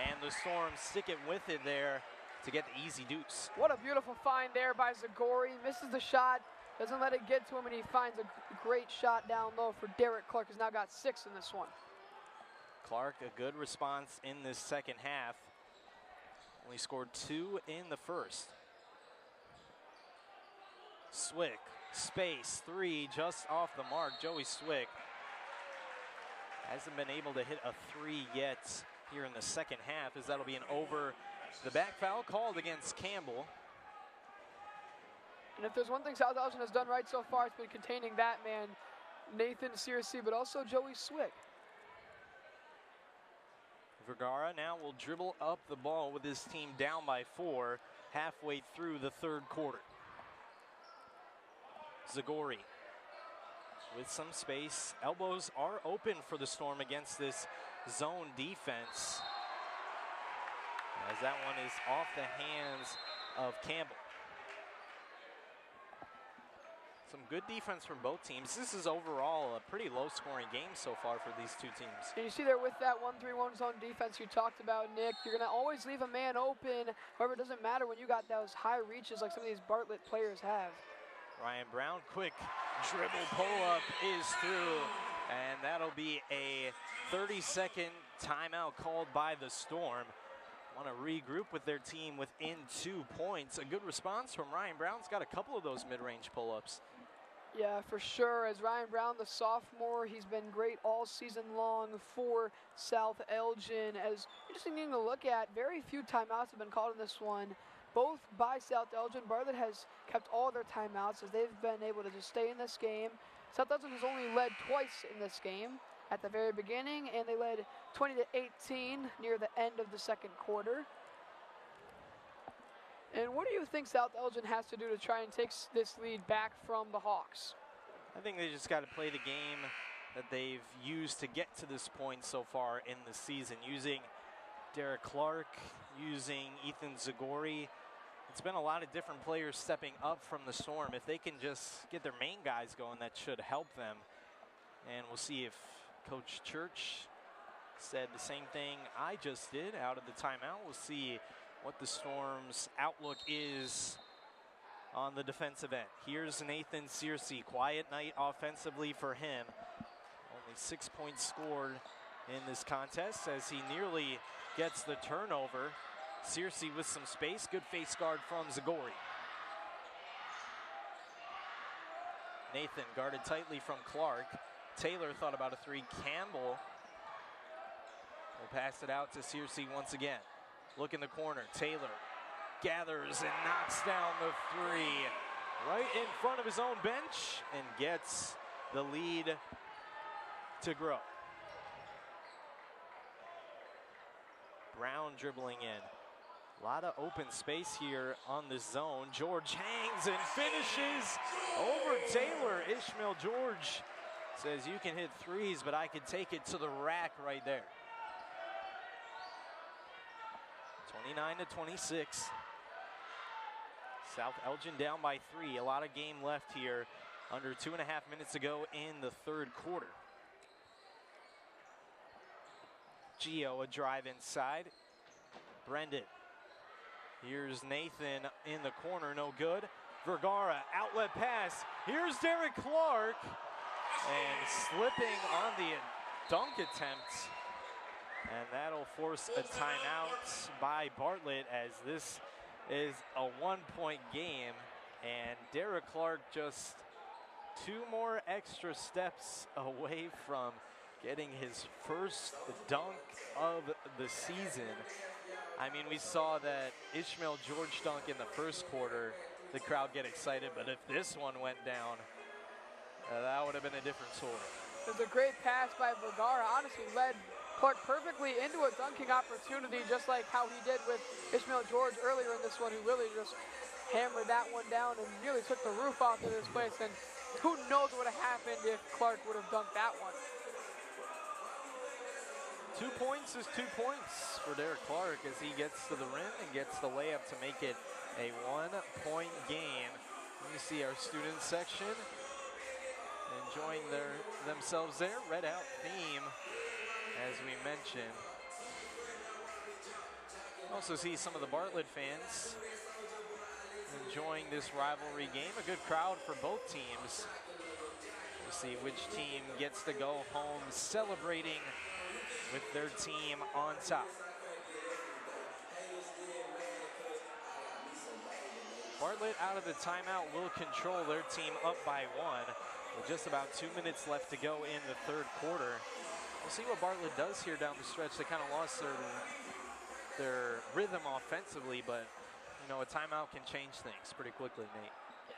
and the Storm stick it with it there to get the easy deuce. What a beautiful find there by Zagori. Misses the shot, doesn't let it get to him, and he finds a great shot down low for Derek Clark, who's now got 6 in this one. Clark, a good response in this second half. Only scored 2 in the first. Swick, space, 3, just off the mark. Joey Swick hasn't been able to hit a 3 yet here in the second half, as that'll be an over the back foul called against Campbell. And if there's one thing South Elgin has done right so far, it's been containing that man, Nathan Searcy, but also Joey Swick. Vergara now will dribble up the ball with his team down by 4 halfway through the third quarter. Zagori with some space. Elbows are open for the Storm against this zone defense, as that one is off the hands of Campbell. Some good defense from both teams. This is overall a pretty low-scoring game so far for these two teams. And you see there with that 1-3-1 zone defense you talked about, Nick, you're going to always leave a man open. However, it doesn't matter when you got those high reaches like some of these Bartlett players have. Ryan Brown, quick dribble pull-up is through, and that'll be a 30-second timeout called by the Storm. Want to regroup with their team within 2 points. A good response from Ryan Brown. He's got a couple of those mid-range pull-ups. Yeah, for sure. As Ryan Brown, the sophomore, he's been great all season long for South Elgin. As interesting thing to look at, very few timeouts have been called in this one, both by South Elgin. Bartlett has kept all their timeouts as they've been able to just stay in this game. South Elgin has only led twice in this game, at the very beginning, and they led 20-18 near the end of the second quarter. And what do you think South Elgin has to do to try and take this lead back from the Hawks? I think they just got to play the game that they've used to get to this point so far in the season, using Derek Clark, using Ethan Zagori. It's been a lot of different players stepping up from the Storm. If they can just get their main guys going, that should help them. And we'll see if Coach Church said the same thing I just did out of the timeout. We'll see what the Storm's outlook is on the defensive end. Here's Nathan Searcy. Quiet night offensively for him. Only 6 points scored in this contest as he nearly gets the turnover. Searcy with some space. Good face guard from Zagori. Nathan guarded tightly from Clark. Taylor thought about a 3. Campbell will pass it out to Searcy once again. Look in the corner. Taylor gathers and knocks down the 3 right in front of his own bench and gets the lead to grow. Brown dribbling in. A lot of open space here on this zone. George hangs and finishes over Taylor. Ishmael George says you can hit 3s, but I could take it to the rack right there. 29-26. South Elgin down by 3. A lot of game left here. Under 2.5 minutes to go in the third quarter. Gio, a drive inside. Brendan. Here's Nathan in the corner, no good. Vergara, outlet pass. Here's Derek Clark. And slipping on the dunk attempt. And that'll force a timeout by Bartlett, as this is a 1-point game. And Derek Clark just 2 more extra steps away from getting his first dunk of the season. I mean, we saw that Ishmael George dunk in the first quarter, the crowd get excited, but if this one went down, that would have been a different story. It was a great pass by Vergara, honestly led Clark perfectly into a dunking opportunity, just like how he did with Ishmael George earlier in this one, who really just hammered that one down and nearly took the roof off of this place. And who knows what would have happened if Clark would have dunked that one. 2 points is 2 points for Derek Clark as he gets to the rim and gets the layup to make it a 1-point game. You see our student section enjoying themselves there. Red out theme, as we mentioned. Also see some of the Bartlett fans enjoying this rivalry game. A good crowd for both teams. We'll see which team gets to go home celebrating with their team on top. Bartlett out of the timeout will control their team up by 1 with just about 2 minutes left to go in the third quarter. We'll see what Bartlett does here down the stretch. They kind of lost their rhythm offensively, but you know, a timeout can change things pretty quickly, Nate.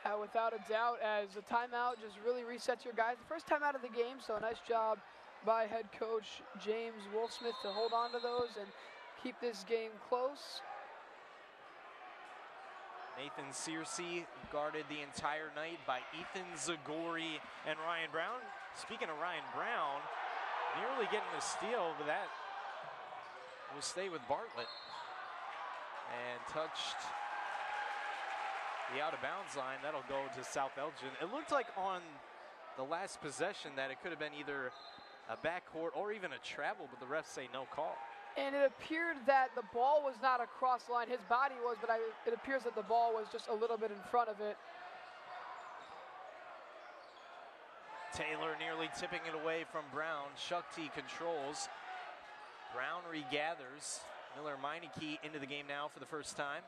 Yeah, without a doubt, as a timeout just really resets your guys. The first time out of the game, so a nice job by head coach James Wolfsmith to hold on to those and keep this game close. Nathan Searcy guarded the entire night by Ethan Zagori and Ryan Brown. Speaking of Ryan Brown, nearly getting a steal, but that will stay with Bartlett. And touched the out-of-bounds line. That'll go to South Elgin. It looked like on the last possession that it could have been either a backcourt or even a travel, but the refs say no call. And it appeared that the ball was not across the line. His body was, but it appears that the ball was just a little bit in front of it. Taylor nearly tipping it away from Brown. Shukti controls. Brown regathers. Miller Meineke into the game now for the first time.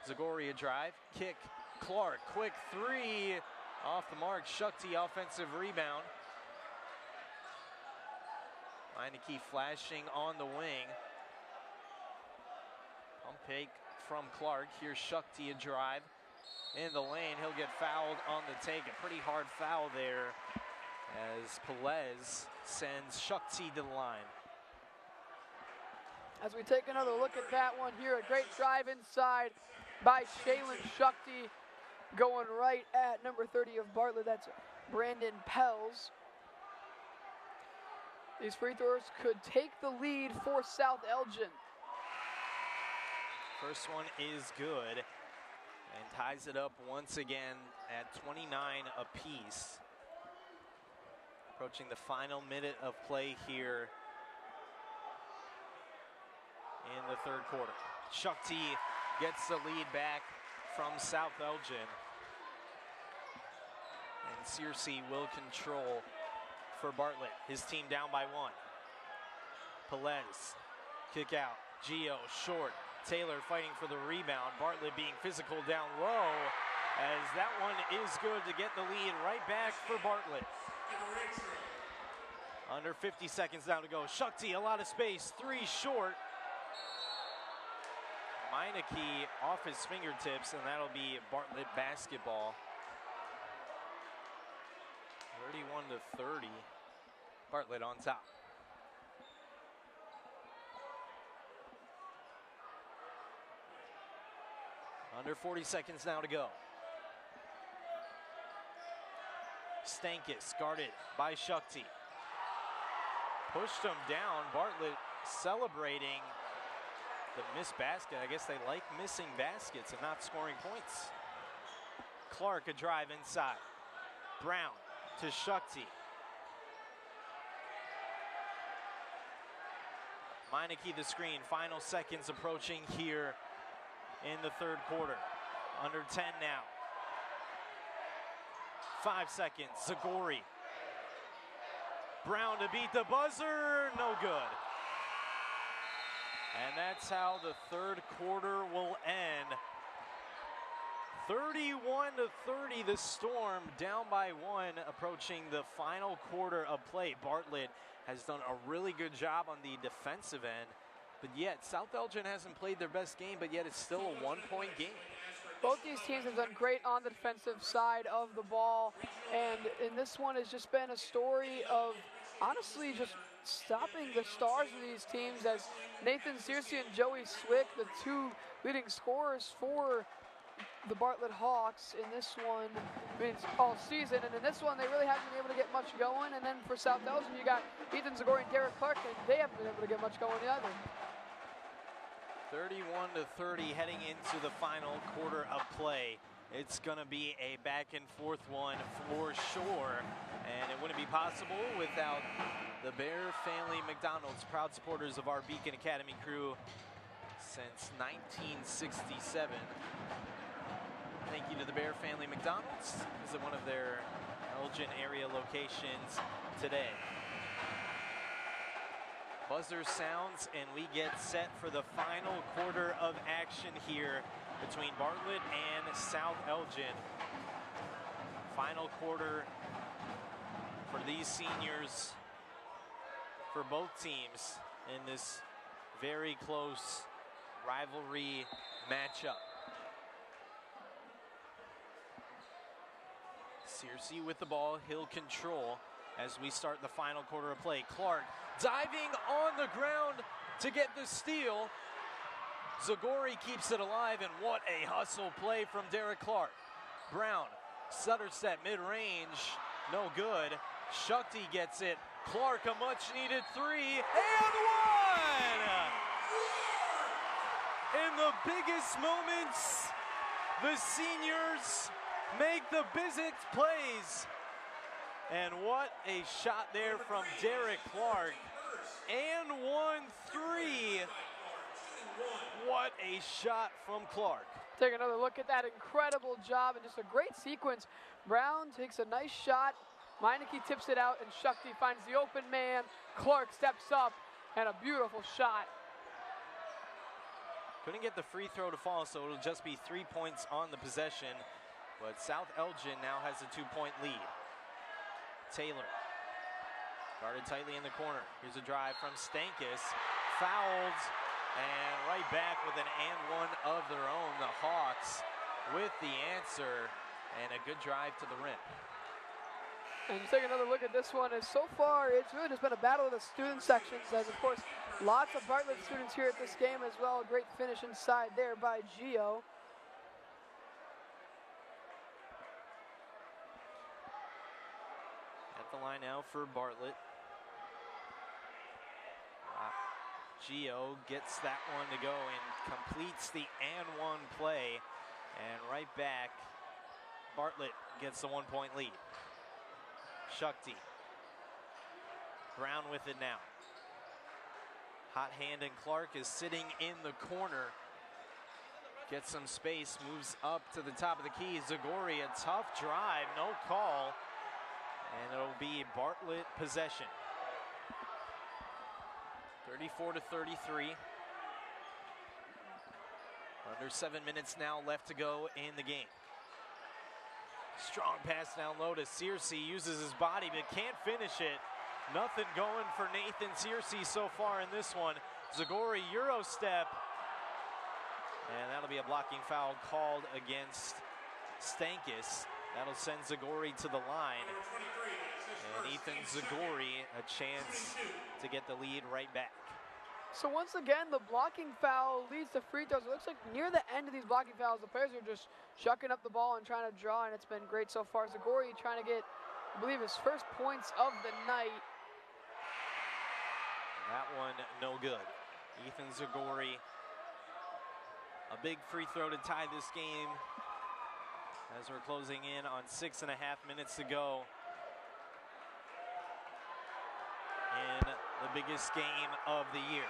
Zagori a drive, kick, Clark, quick 3, off the mark. Shukti offensive rebound. Meineke flashing on the wing. Pump fake from Clark. Here's Shukti a drive in the lane. He'll get fouled on the take. A pretty hard foul there as Pelez sends Shukti to the line. As we take another look at that one here, a great drive inside by Shaylin Shukti, going right at number 30 of Bartlett. That's Brandon Pels. These free throws could take the lead for South Elgin. First one is good and ties it up once again at 29 apiece. Approaching the final minute of play here in the third quarter. Shukti gets the lead back from South Elgin. And Searcy will control for Bartlett. His team down by 1. Pelez, kick out. Gio, short. Taylor fighting for the rebound. Bartlett being physical down low, as that one is good to get the lead right back for Bartlett. Under 50 seconds now to go. Shukti, a lot of space. 3 short. Meineke off his fingertips, and that'll be Bartlett basketball. 31 to 30. Bartlett on top. Under 40 seconds now to go. Stankus guarded by Shukti. Pushed him down. Bartlett celebrating the missed basket. I guess they like missing baskets and not scoring points. Clark a drive inside. Brown to Shukti. Meineke the screen. Final seconds approaching here in the third quarter. Under 10 now. 5 seconds. Zagori. Brown to beat the buzzer. No good. And that's how the third quarter will end. 31-30, the Storm down by 1, approaching the final quarter of play. Bartlett has done a really good job on the defensive end, but yet South Elgin hasn't played their best game, but yet it's still a 1-point game. Both these teams have done great on the defensive side of the ball, and in this one has just been a story of honestly just stopping the stars of these teams, as Nathan Searcy and Joey Swick, the two leading scorers for the Bartlett Hawks in this one, I mean, all season, and in this one they really haven't been able to get much going. And then for South Elgin, you got Ethan Zagori and Derek Clark, and they haven't been able to get much going either. 31-30 heading into the final quarter of play. It's going to be a back and forth one for sure, and it wouldn't be possible without the Bear Family McDonald's, proud supporters of our Beacon Academy crew since 1967. Thank you to the Bear Family McDonald's. Visit one of their Elgin area locations today. Buzzer sounds and we get set for the final quarter of action here between Bartlett and South Elgin. Final quarter for these seniors, for both teams in this very close rivalry matchup. Searcy with the ball, he'll control as we start the final quarter of play. Clark diving on the ground to get the steal. Zagori keeps it alive, and what a hustle play from Derek Clark. Brown, stutter step mid-range, no good. Shukti gets it. Clark, a much-needed three, and one! In the biggest moments, the seniors make the biggest plays. And what a shot there from Derek Clark. And 1-3. What a shot from Clark. Take another look at that incredible job and just a great sequence. Brown takes a nice shot. Meineke tips it out, and Shukti finds the open man. Clark steps up, and a beautiful shot. Couldn't get the free throw to fall, so it'll just be 3 points on the possession. But South Elgin now has a 2-point lead. Taylor, guarded tightly in the corner. Here's a drive from Stankus. Fouled, and right back with an and one of their own. The Hawks with the answer, and a good drive to the rim. And just take another look at this one. As so far, it's really just been a battle of the student sections, as of course, lots of Bartlett students here at this game as well. A great finish inside there by Gio. At the line now for Bartlett. Gio gets that one to go and completes the and one play. And right back, Bartlett gets the 1-point lead. Shukti. Brown with it now. Hot hand, and Clark is sitting in the corner. Gets some space, moves up to the top of the key. Zagori, a tough drive, no call. And it'll be Bartlett possession. 34-33. Under 7 minutes now left to go in the game. Strong pass down low to Searcy, uses his body but can't finish it. Nothing going for Nathan Searcy so far in this one. Zagori Euro step. And that'll be a blocking foul called against Stankus. That'll send Zagori to the line. And Ethan Zagori a chance to get the lead right back. So once again, the blocking foul leads to free throws. It looks like near the end of these blocking fouls, the players are just chucking up the ball and trying to draw, and it's been great so far. Zagori trying to get, I believe, his first points of the night. That one no good. Ethan Zagori, a big free throw to tie this game as we're closing in on 6.5 minutes to go in the biggest game of the year.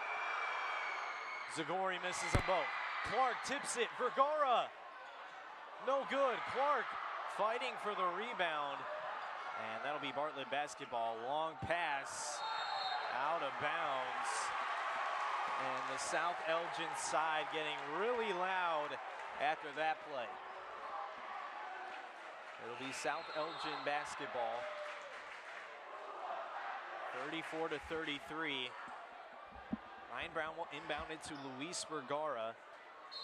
Zagori misses them both. Clark tips it. Vergara. No good. Clark fighting for the rebound. And that'll be Bartlett basketball. Long pass out of bounds. And the South Elgin side getting really loud after that play. It'll be South Elgin basketball. 34-33. Ryan Brown will inbound it to Luis Vergara.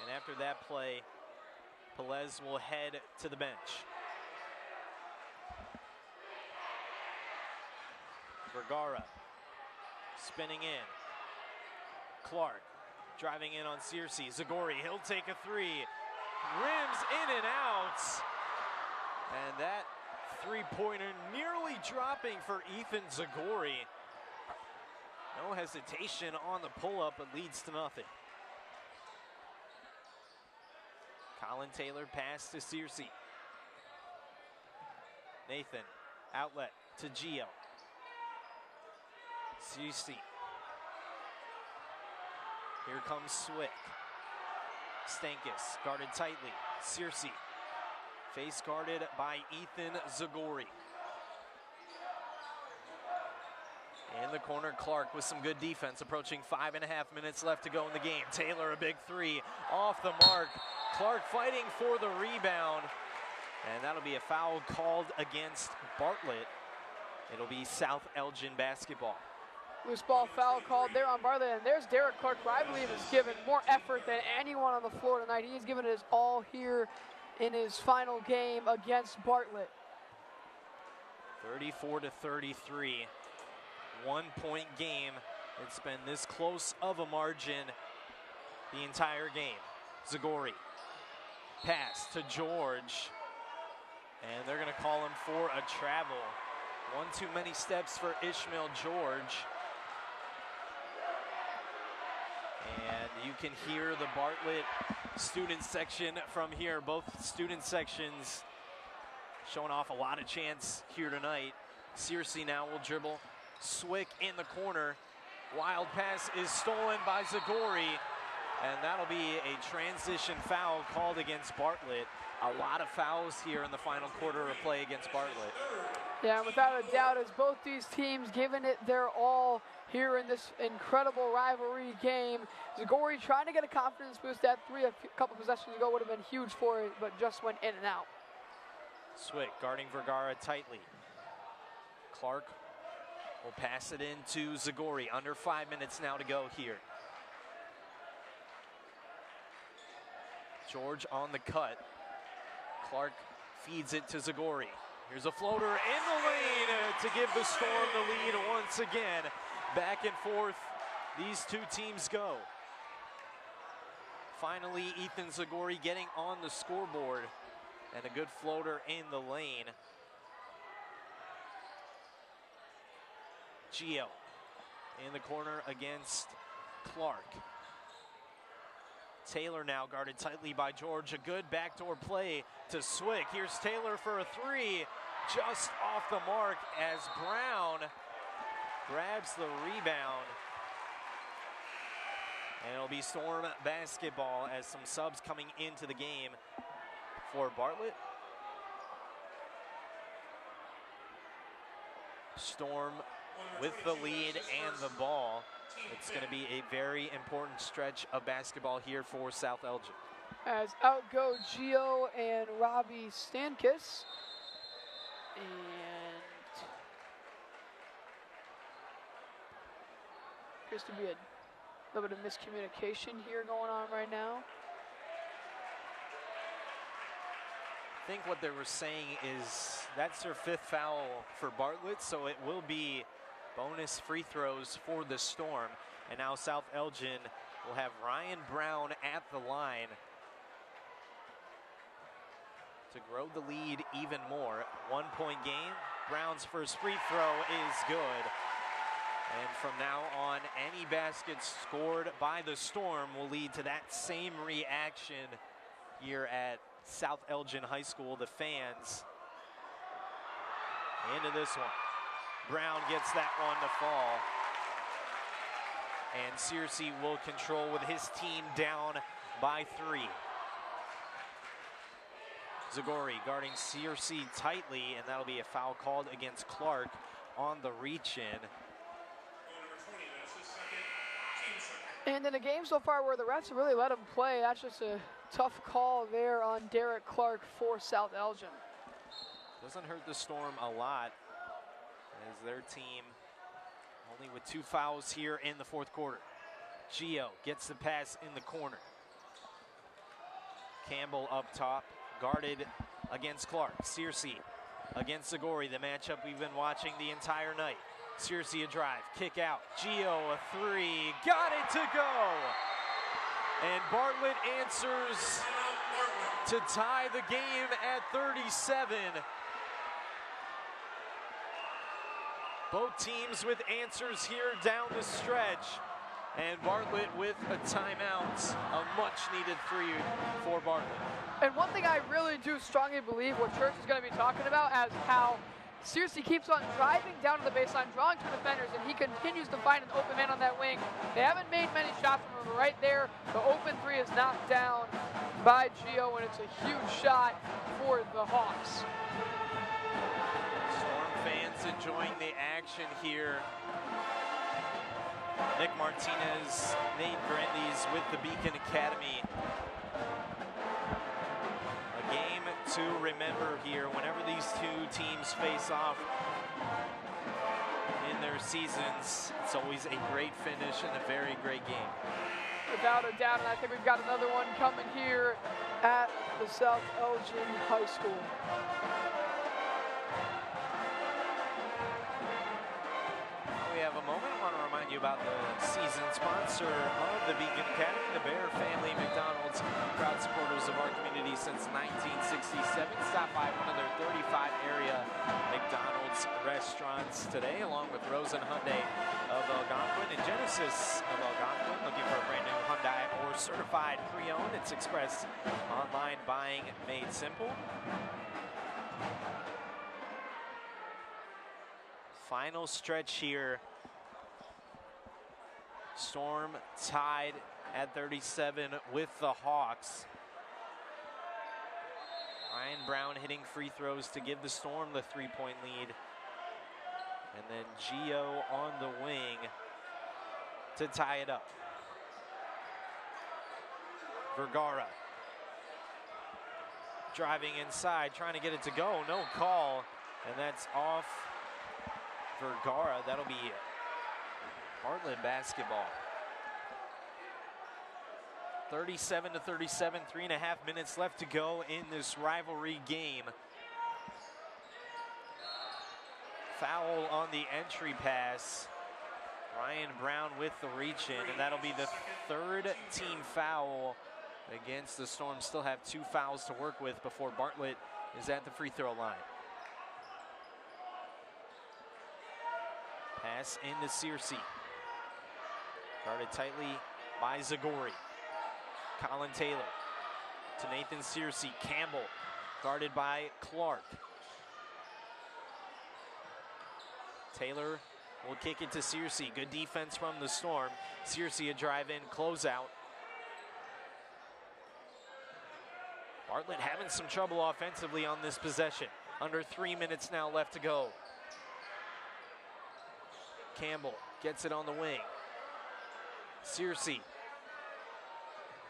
And after that play, Pelez will head to the bench. Vergara spinning in. Clark driving in on Searcy. Zagori, he'll take a three. Rims in and out. And that three-pointer nearly dropping for Ethan Zagori. No hesitation on the pull-up, but leads to nothing. Colin Taylor pass to Searcy. Nathan, outlet to Gio. Searcy. Here comes Swick. Stankus guarded tightly. Searcy. Face guarded by Ethan Zagori. In the corner, Clark with some good defense, approaching 5.5 minutes left to go in the game. Taylor, a big three, off the mark. Clark fighting for the rebound, and that'll be a foul called against Bartlett. It'll be South Elgin basketball. Loose ball foul called there on Bartlett, and there's Derek Clark, who I believe has given more effort than anyone on the floor tonight. He's given his all here in his final game against Bartlett. 34-33. 1-point game. It's been this close of a margin the entire game. Zagori. Pass to George. And they're going to call him for a travel. One too many steps for Ishmael George. And you can hear the Bartlett student section from here. Both student sections showing off a lot of chants here tonight. Searcy now will dribble. Swick in the corner. Wild pass is stolen by Zagori. And that'll be a transition foul called against Bartlett. A lot of fouls here in the final quarter of play against Bartlett. Yeah, without a doubt, as both these teams giving it their all here in this incredible rivalry game. Zagori trying to get a confidence boost. That three a couple possessions ago would have been huge for it, but just went in and out. Swick guarding Vergara tightly. Clark will pass it in to Zagori. Under 5 minutes now to go here. George on the cut. Clark feeds it to Zagori. Here's a floater in the lane to give the Storm the lead once again. Back and forth, these two teams go. Finally, Ethan Zagori getting on the scoreboard. And a good floater in the lane. Gio in the corner against Clark. Taylor now guarded tightly by George. A good backdoor play to Swick. Here's Taylor for a three. Just off the mark as Brown grabs the rebound. And it'll be Storm basketball as some subs coming into the game for Bartlett. Storm with the lead and the ball. It's going to be a very important stretch of basketball here for South Elgin. As out go Gio and Robbie Stankus. And appears to be a little bit of miscommunication here going on right now. I think what they were saying is that's their 5th foul for Bartlett, so it will be bonus free throws for the Storm. And now South Elgin will have Ryan Brown at the line to grow the lead even more. 1-point game. Brown's first free throw is good. And from now on, any baskets scored by the Storm will lead to that same reaction here at South Elgin High School. The fans into this one. Brown gets that one to fall. and Searcy will control with his team down by 3. Zagori guarding Searcy tightly, and that'll be a foul called against Clark on the reach-in. And in a game so far where the refs have really let him play, that's just a tough call there on Derek Clark for South Elgin. Doesn't hurt the Storm a lot, as their team only with 2 fouls here in the 4th quarter. Gio gets the pass in the corner. Campbell up top, guarded against Clark. Searcy against Zagori, the matchup we've been watching the entire night. Searcy a drive, kick out. Gio a 3, got it to go! And Bartlett answers to tie the game at 37. Both teams with answers here down the stretch. And Bartlett with a timeout, a much-needed 3 for Bartlett. And one thing I really do strongly believe what Church is going to be talking about is how Searcy keeps on driving down to the baseline, drawing 2 defenders, and he continues to find an open man on that wing. They haven't made many shots from him, but right there, the open 3 is knocked down by Gio, and it's a huge shot for the Hawks. Storm fans enjoying the action here. Nick Martinez, Nate Grendys with the Beacon Academy. A game to remember here whenever these 2 teams face off in their seasons. It's always a great finish and a very great game. Without a doubt, and I think we've got another one coming here at the South Elgin High School. We have a moment. I want to remind you about the season sponsor of the Beacon Academy, the Bear Family McDonald's, proud supporters of our community since 1967. Stop by one of their 35 area McDonald's restaurants today, along with Rosen Hyundai of Algonquin and Genesis of Algonquin. Looking for a brand new Hyundai or certified pre-owned? It's express online buying made simple. Final stretch here. Storm tied at 37 with the Hawks. Ryan Brown hitting free throws to give the Storm the 3-point lead. And then Gio on the wing to tie it up. Vergara driving inside, trying to get it to go. No call, and that's off Vergara. That'll be Bartlett basketball. 37 to 37, 3.5 minutes left to go in this rivalry game. Foul on the entry pass. Ryan Brown with the reach in, and that'll be the 3rd team foul against the Storm. Still have 2 fouls to work with before Bartlett is at the free throw line. Pass into Searcy. Guarded tightly by Zagori. Colin Taylor to Nathan Searcy. Campbell guarded by Clark. Taylor will kick it to Searcy. Good defense from the Storm. Searcy a drive-in closeout. Bartlett having some trouble offensively on this possession. Under 3 minutes now left to go. Campbell gets it on the wing. Searcy.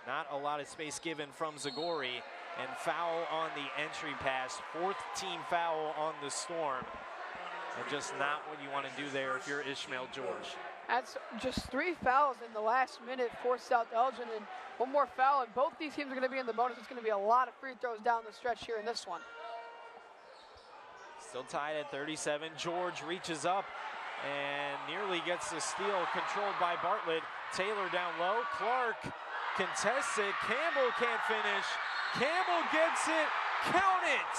Not a lot of space given from Zagori, and foul on the entry pass. 4th team foul on the Storm. And just not what you want to do there if you're Ishmael George. That's just 3 fouls in the last minute for South Elgin, and 1 more foul, and both these teams are going to be in the bonus. It's going to be a lot of free throws down the stretch here in this one. Still tied at 37. George reaches up and nearly gets the steal, controlled by Bartlett. Taylor down low. Clark contests it. Campbell can't finish. Campbell gets it. Count it!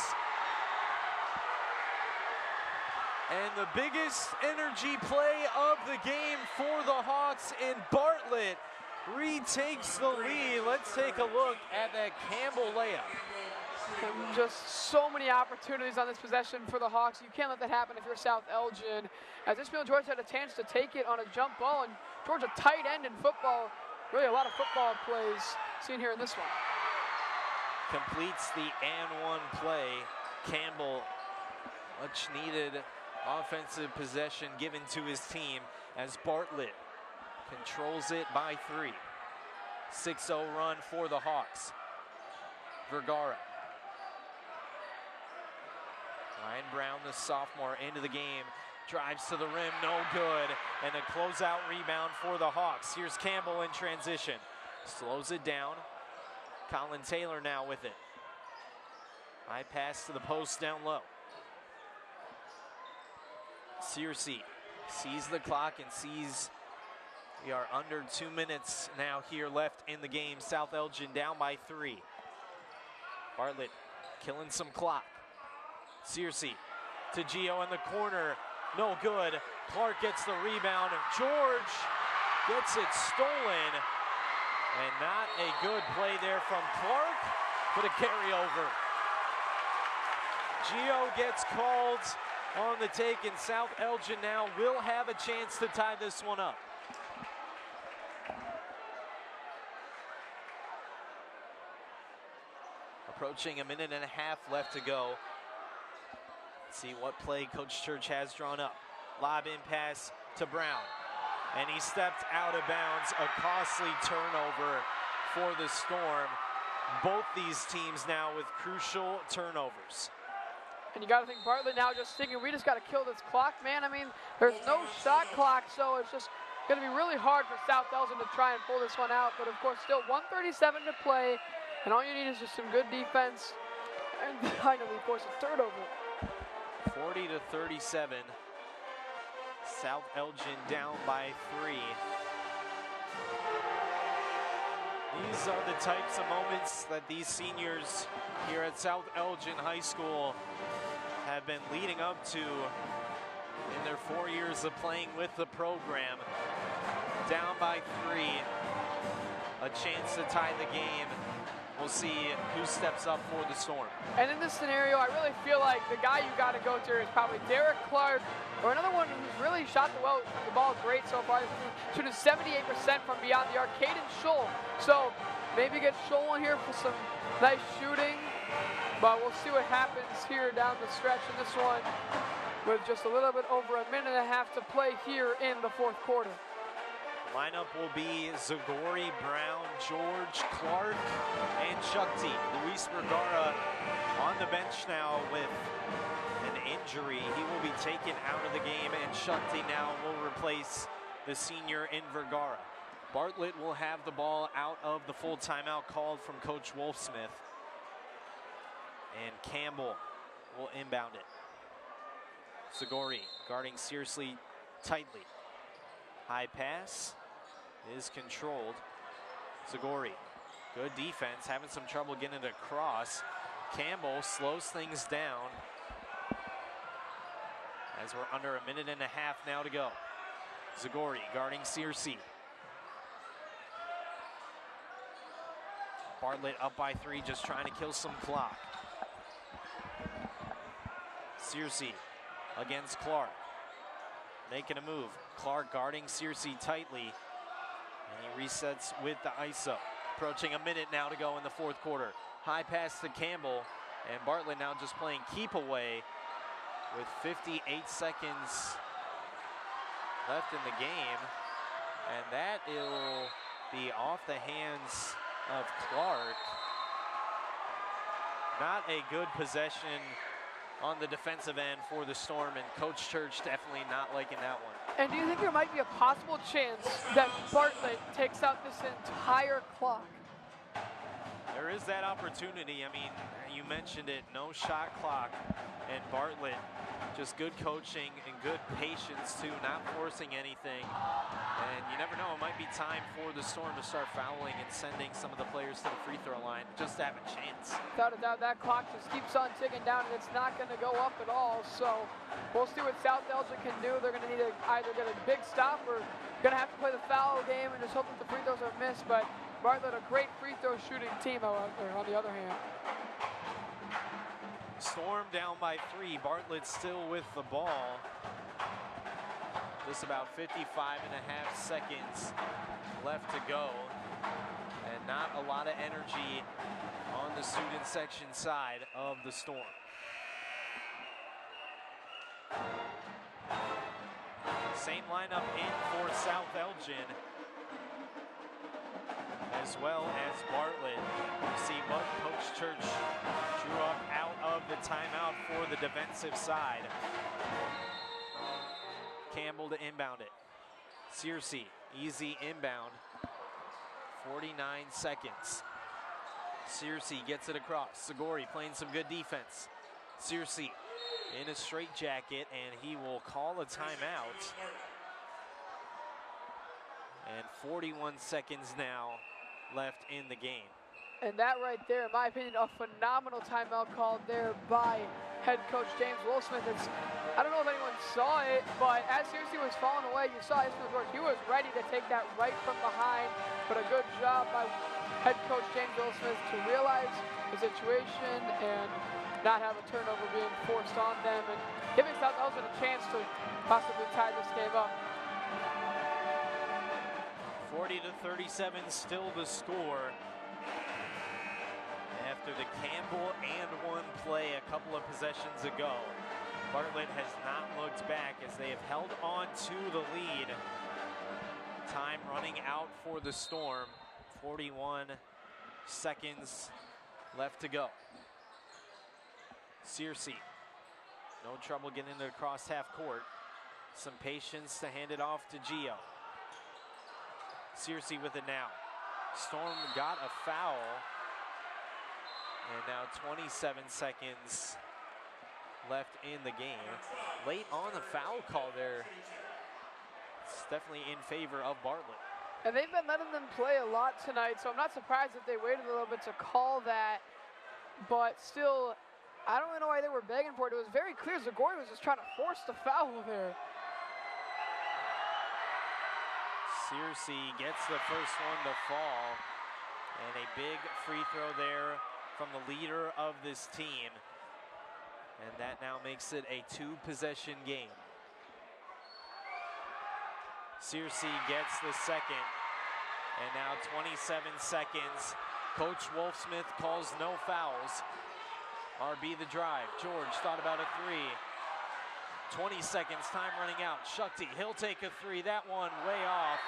And the biggest energy play of the game for the Hawks, and Bartlett retakes the lead. Let's take a look at that Campbell layup. And just so many opportunities on this possession for the Hawks. You can't let that happen if you're South Elgin. As Ishmael George had a chance to take it on a jump ball and George, a tight end in football. Really a lot of football plays seen here in this one. Completes the and one play. Campbell, much needed offensive possession given to his team as Bartlett controls it by 3. 6-0 run for the Hawks. Vergara. Ryan Brown, the sophomore, into the game. Drives to the rim, no good. And a closeout rebound for the Hawks. Here's Campbell in transition. Slows it down. Colin Taylor now with it. High pass to the post down low. Searcy sees the clock and sees we are under 2 minutes now here left in the game. South Elgin down by 3. Bartlett killing some clock. Searcy to Gio in the corner. No good. Clark gets the rebound. George gets it stolen. And not a good play there from Clark, but a carryover. Gio gets called on the take, and South Elgin now will have a chance to tie this one up. Approaching a minute and a half left to go. Let's see what play Coach Church has drawn up. Lob in pass to Brown. And he stepped out of bounds. A costly turnover for the Storm. Both these teams now with crucial turnovers. And you got to think Bartlett now just thinking, we just got to kill this clock, man. I mean, there's no shot clock, so it's just going to be really hard for South Elgin to try and pull this one out. But, of course, still 1:37 to play, and all you need is just some good defense. And finally, of course, a turnover. 40-37. South Elgin down by 3. These are the types of moments that these seniors here at South Elgin High School have been leading up to in their 4 years of playing with the program. Down by 3, a chance to tie the game. We'll see who steps up for the Storm. And in this scenario, I really feel like the guy you got to go to is probably Derek Clark, or another one who's really shot the ball great so far. Shooting 78% from beyond the arc, Caden Scholl. So maybe get Scholl in here for some nice shooting, but we'll see what happens here down the stretch in this one with just a little bit over a minute and a half to play here in the fourth quarter. Lineup will be Zagori, Brown, George, Clark, and Shukti. Luis Vergara on the bench now with an injury. He will be taken out of the game, and Shukti now will replace the senior in Vergara. Bartlett will have the ball out of the full timeout called from Coach Wolfsmith. And Campbell will inbound it. Zagori guarding Searcy tightly. High pass is controlled. Zagori, good defense, having some trouble getting it across. Campbell slows things down as we're under a minute and a half now to go. Zagori guarding Searcy. Bartlett up by 3, just trying to kill some clock. Searcy against Clark. Making a move. Clark guarding Searcy tightly. And he resets with the ISO. Approaching a minute now to go in the fourth quarter. High pass to Campbell. And Bartlett now just playing keep away with 58 seconds left in the game. And that will be off the hands of Clark. Not a good possession on the defensive end for the Storm, and Coach Church definitely not liking that one. And do you think there might be a possible chance that Bartlett takes out this entire clock? There is that opportunity. I mean, you mentioned it, no shot clock, and Bartlett, just good coaching and good patience too, not forcing anything. And you never know, it might be time for the Storm to start fouling and sending some of the players to the free throw line just to have a chance. Without a doubt, that clock just keeps on ticking down, and it's not going to go up at all. So we'll see what South Elgin can do. They're going to need to either get a big stop or going to have to play the foul game and just hope that the free throws are missed. But Bartlett, a great free throw shooting team out there on the other hand. Storm down by 3. Bartlett still with the ball. Just about 55.5 seconds left to go. And not a lot of energy on the student section side of the Storm. Same lineup in for South Elgin, as well as Bartlett. You see what Coach Church drew up out of the timeout for the defensive side. Campbell to inbound it. Searcy, easy inbound. 49 seconds. Searcy gets it across. Zagori playing some good defense. Searcy in a straitjacket, and he will call a timeout. And 41 seconds now left in the game. And that right there, in my opinion, a phenomenal timeout called there by head coach James Wolfsmith. I don't know if anyone saw it, but as Searcy was falling away, you saw Ishmael George. He was ready to take that right from behind, but a good job by head coach James Wolfsmith to realize the situation and not have a turnover being forced on them, and giving South Elgin a chance to possibly tie this game up. 40-37 still the score. After the Campbell and one play a couple of possessions ago, Bartlett has not looked back as they have held on to the lead. Time running out for the Storm. 41 seconds left to go. Searcy, no trouble getting it across half court. Some patience to hand it off to Gio. Searcy with it now. Storm got a foul. And now 27 seconds left in the game. Late on the foul call there. It's definitely in favor of Bartlett. And they've been letting them play a lot tonight, so I'm not surprised if they waited a little bit to call that. But still, I don't really know why they were begging for it. It was very clear Zagori was just trying to force the foul there. Searcy gets the first one to fall. And a big free throw there from the leader of this team. And that now makes it a two-possession game. Searcy gets the second. And now 27 seconds. Coach Wolfsmith calls no fouls. RB the drive. George thought about a three. 20 seconds, time running out. Shukti, he'll take a three. That one way off.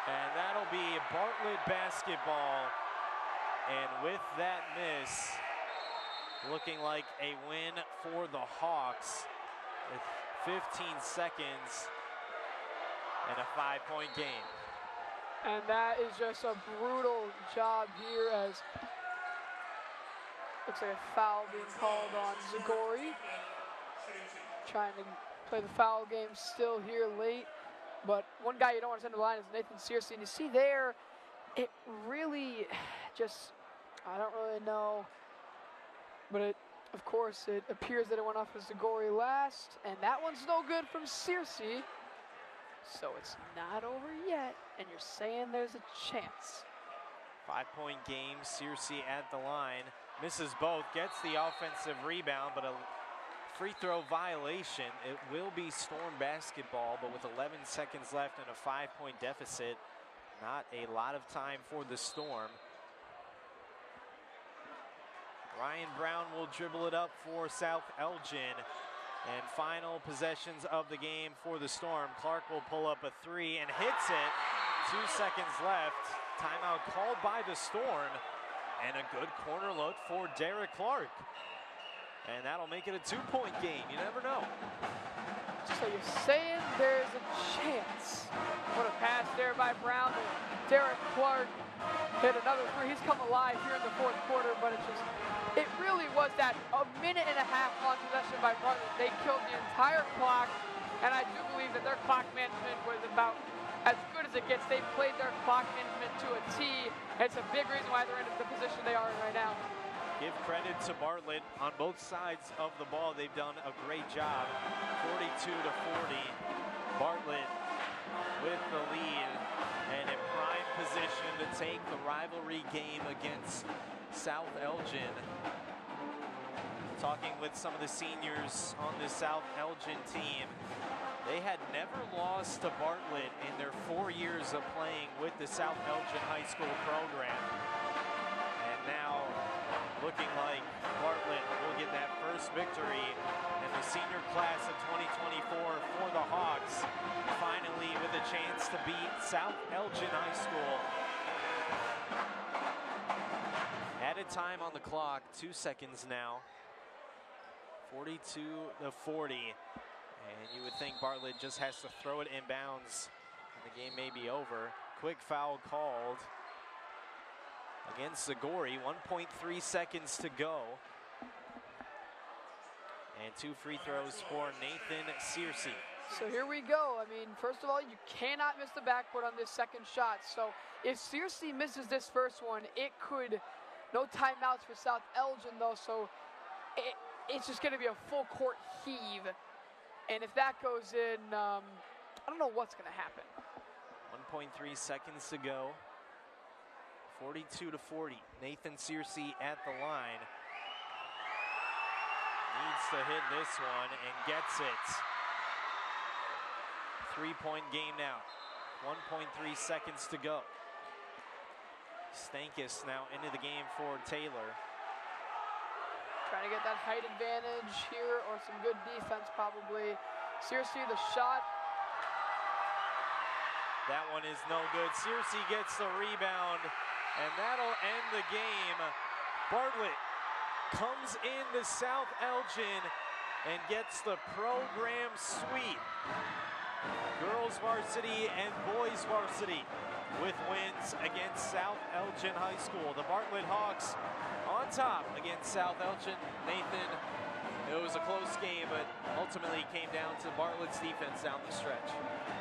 And that'll be Bartlett basketball. And with that miss, looking like a win for the Hawks with 15 seconds and a 5-point game. And that is just a brutal job here as looks like a foul being called on Zagori. Trying to play the foul game still here late. But one guy you don't want to send to the line is Nathan Searcy. And you see there, it really just, I don't really know. But of course, it appears that it went off of Zagori last. And that one's no good from Searcy. So it's not over yet. And you're saying there's a chance. 5-point game, Searcy at the line. Misses both, gets the offensive rebound, but a free throw violation. It will be Storm basketball, but with 11 seconds left and a 5-point deficit, not a lot of time for the Storm. Ryan Brown will dribble it up for South Elgin. And final possessions of the game for the Storm. Clark will pull up a three and hits it. 2 seconds left. Timeout called by the Storm. And a good corner look for Derek Clark. And that'll make it a 2-point game. You never know. So you're saying there's a chance. What a pass there by Brown. And Derek Clark hit another three. He's come alive here in the fourth quarter, but it really was that a minute and a half long possession by Bartlett. They killed the entire clock, and I do believe that their clock management was about as good as it gets. They played their clock management to a T. It's a big reason why they're in the position they are in right now. Give credit to Bartlett on both sides of the ball. They've done a great job. 42-40. Bartlett with the lead and in prime position to take the rivalry game against South Elgin. Talking with some of the seniors on the South Elgin team. They had never lost to Bartlett in their 4 years of playing with the South Elgin High School program. And now looking like Bartlett will get that first victory in the senior class of 2024 for the Hawks, finally with a chance to beat South Elgin High School. Added time on the clock, 2 seconds now. 42-40. And you would think Bartlett just has to throw it inbounds and the game may be over. Quick foul called against Zagori, 1.3 seconds to go. And 2 free throws for Nathan Searcy. So here we go. I mean, first of all, you cannot miss the backboard on this second shot. So if Searcy misses this first one, it could, no timeouts for South Elgin though, so it's just gonna be a full court heave. And if that goes in, I don't know what's gonna happen. 1.3 seconds to go. 42-40. Nathan Searcy at the line. Needs to hit this one and gets it. 3-point game now. 1.3 seconds to go. Stankus now into the game for Taylor. Trying to get that height advantage here, or some good defense probably. Searcy, the shot. That one is no good. Searcy gets the rebound, and that'll end the game. Bartlett comes into South Elgin and gets the program sweep. Girls varsity and boys varsity with wins against South Elgin High School. The Bartlett Hawks on top against South Elgin. Nathan, it was a close game, but ultimately came down to Bartlett's defense down the stretch.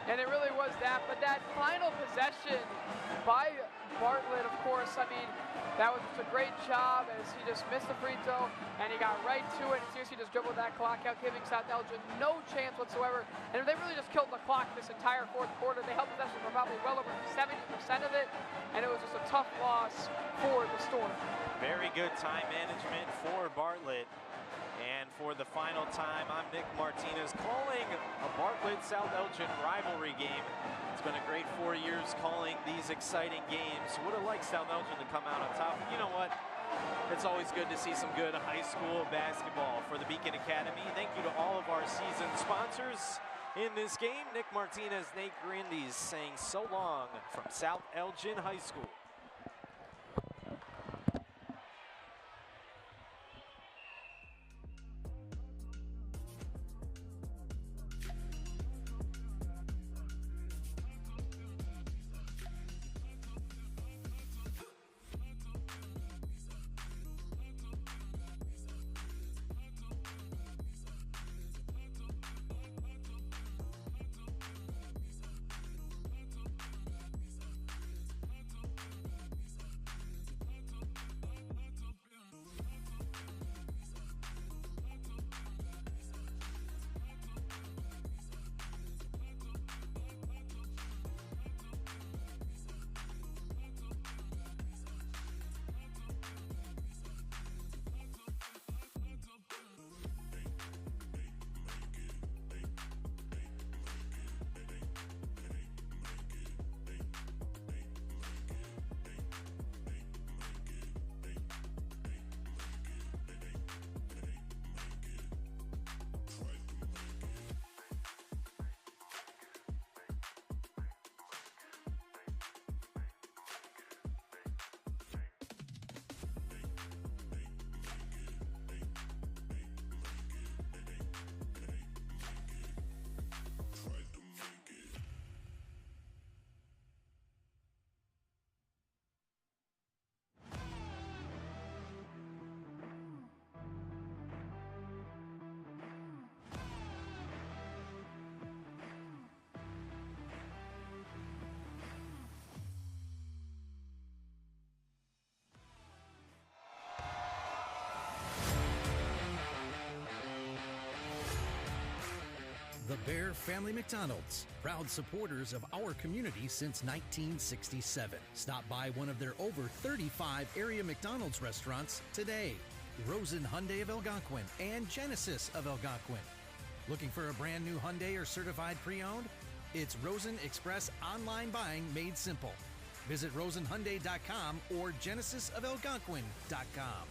And it really was that, but that final possession by Bartlett, of course, I mean, that was just a great job as he just missed the free throw and he got right to it. And seriously just dribbled that clock out, giving South Elgin no chance whatsoever. And they really just killed the clock this entire fourth quarter. They held possession for probably well over 70% of it, and it was just a tough loss for the Storm. Very good time management for Bartlett. And for the final time, I'm Nick Martinez calling a Bartlett-South Elgin rivalry game. It's been a great 4 years calling these exciting games. Would have liked South Elgin to come out on top. But you know what? It's always good to see some good high school basketball for the Beacon Academy. Thank you to all of our season sponsors in this game. Nick Martinez, Nate Grendys saying so long from South Elgin High School. The Bear Family McDonald's, proud supporters of our community since 1967. Stop by one of their over 35 area McDonald's restaurants today. Rosen Hyundai of Algonquin and Genesis of Algonquin. Looking for a brand new Hyundai or certified pre-owned? It's Rosen Express online buying made simple. Visit rosenhyundai.com or genesisofelgonquin.com.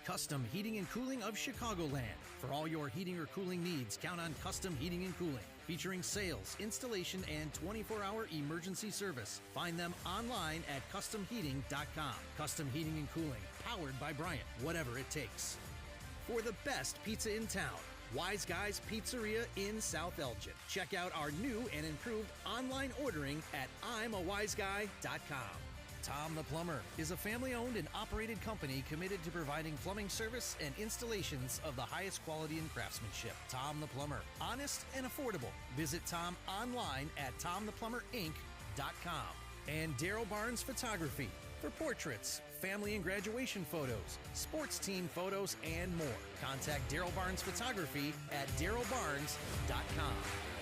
Custom Heating and Cooling of Chicagoland. For all your heating or cooling needs, count on Custom Heating and Cooling. Featuring sales, installation, and 24-hour emergency service. Find them online at customheating.com. Custom Heating and Cooling, powered by Bryant, whatever it takes. For the best pizza in town, Wise Guys Pizzeria in South Elgin. Check out our new and improved online ordering at I'mAWiseGuy.com. Tom the Plumber is a family-owned and operated company committed to providing plumbing service and installations of the highest quality and craftsmanship. Tom the Plumber, honest and affordable. Visit Tom online at TomThePlumberInc.com. And Daryl Barnes Photography for portraits, family and graduation photos, sports team photos, and more. Contact Daryl Barnes Photography at darylbarnes.com.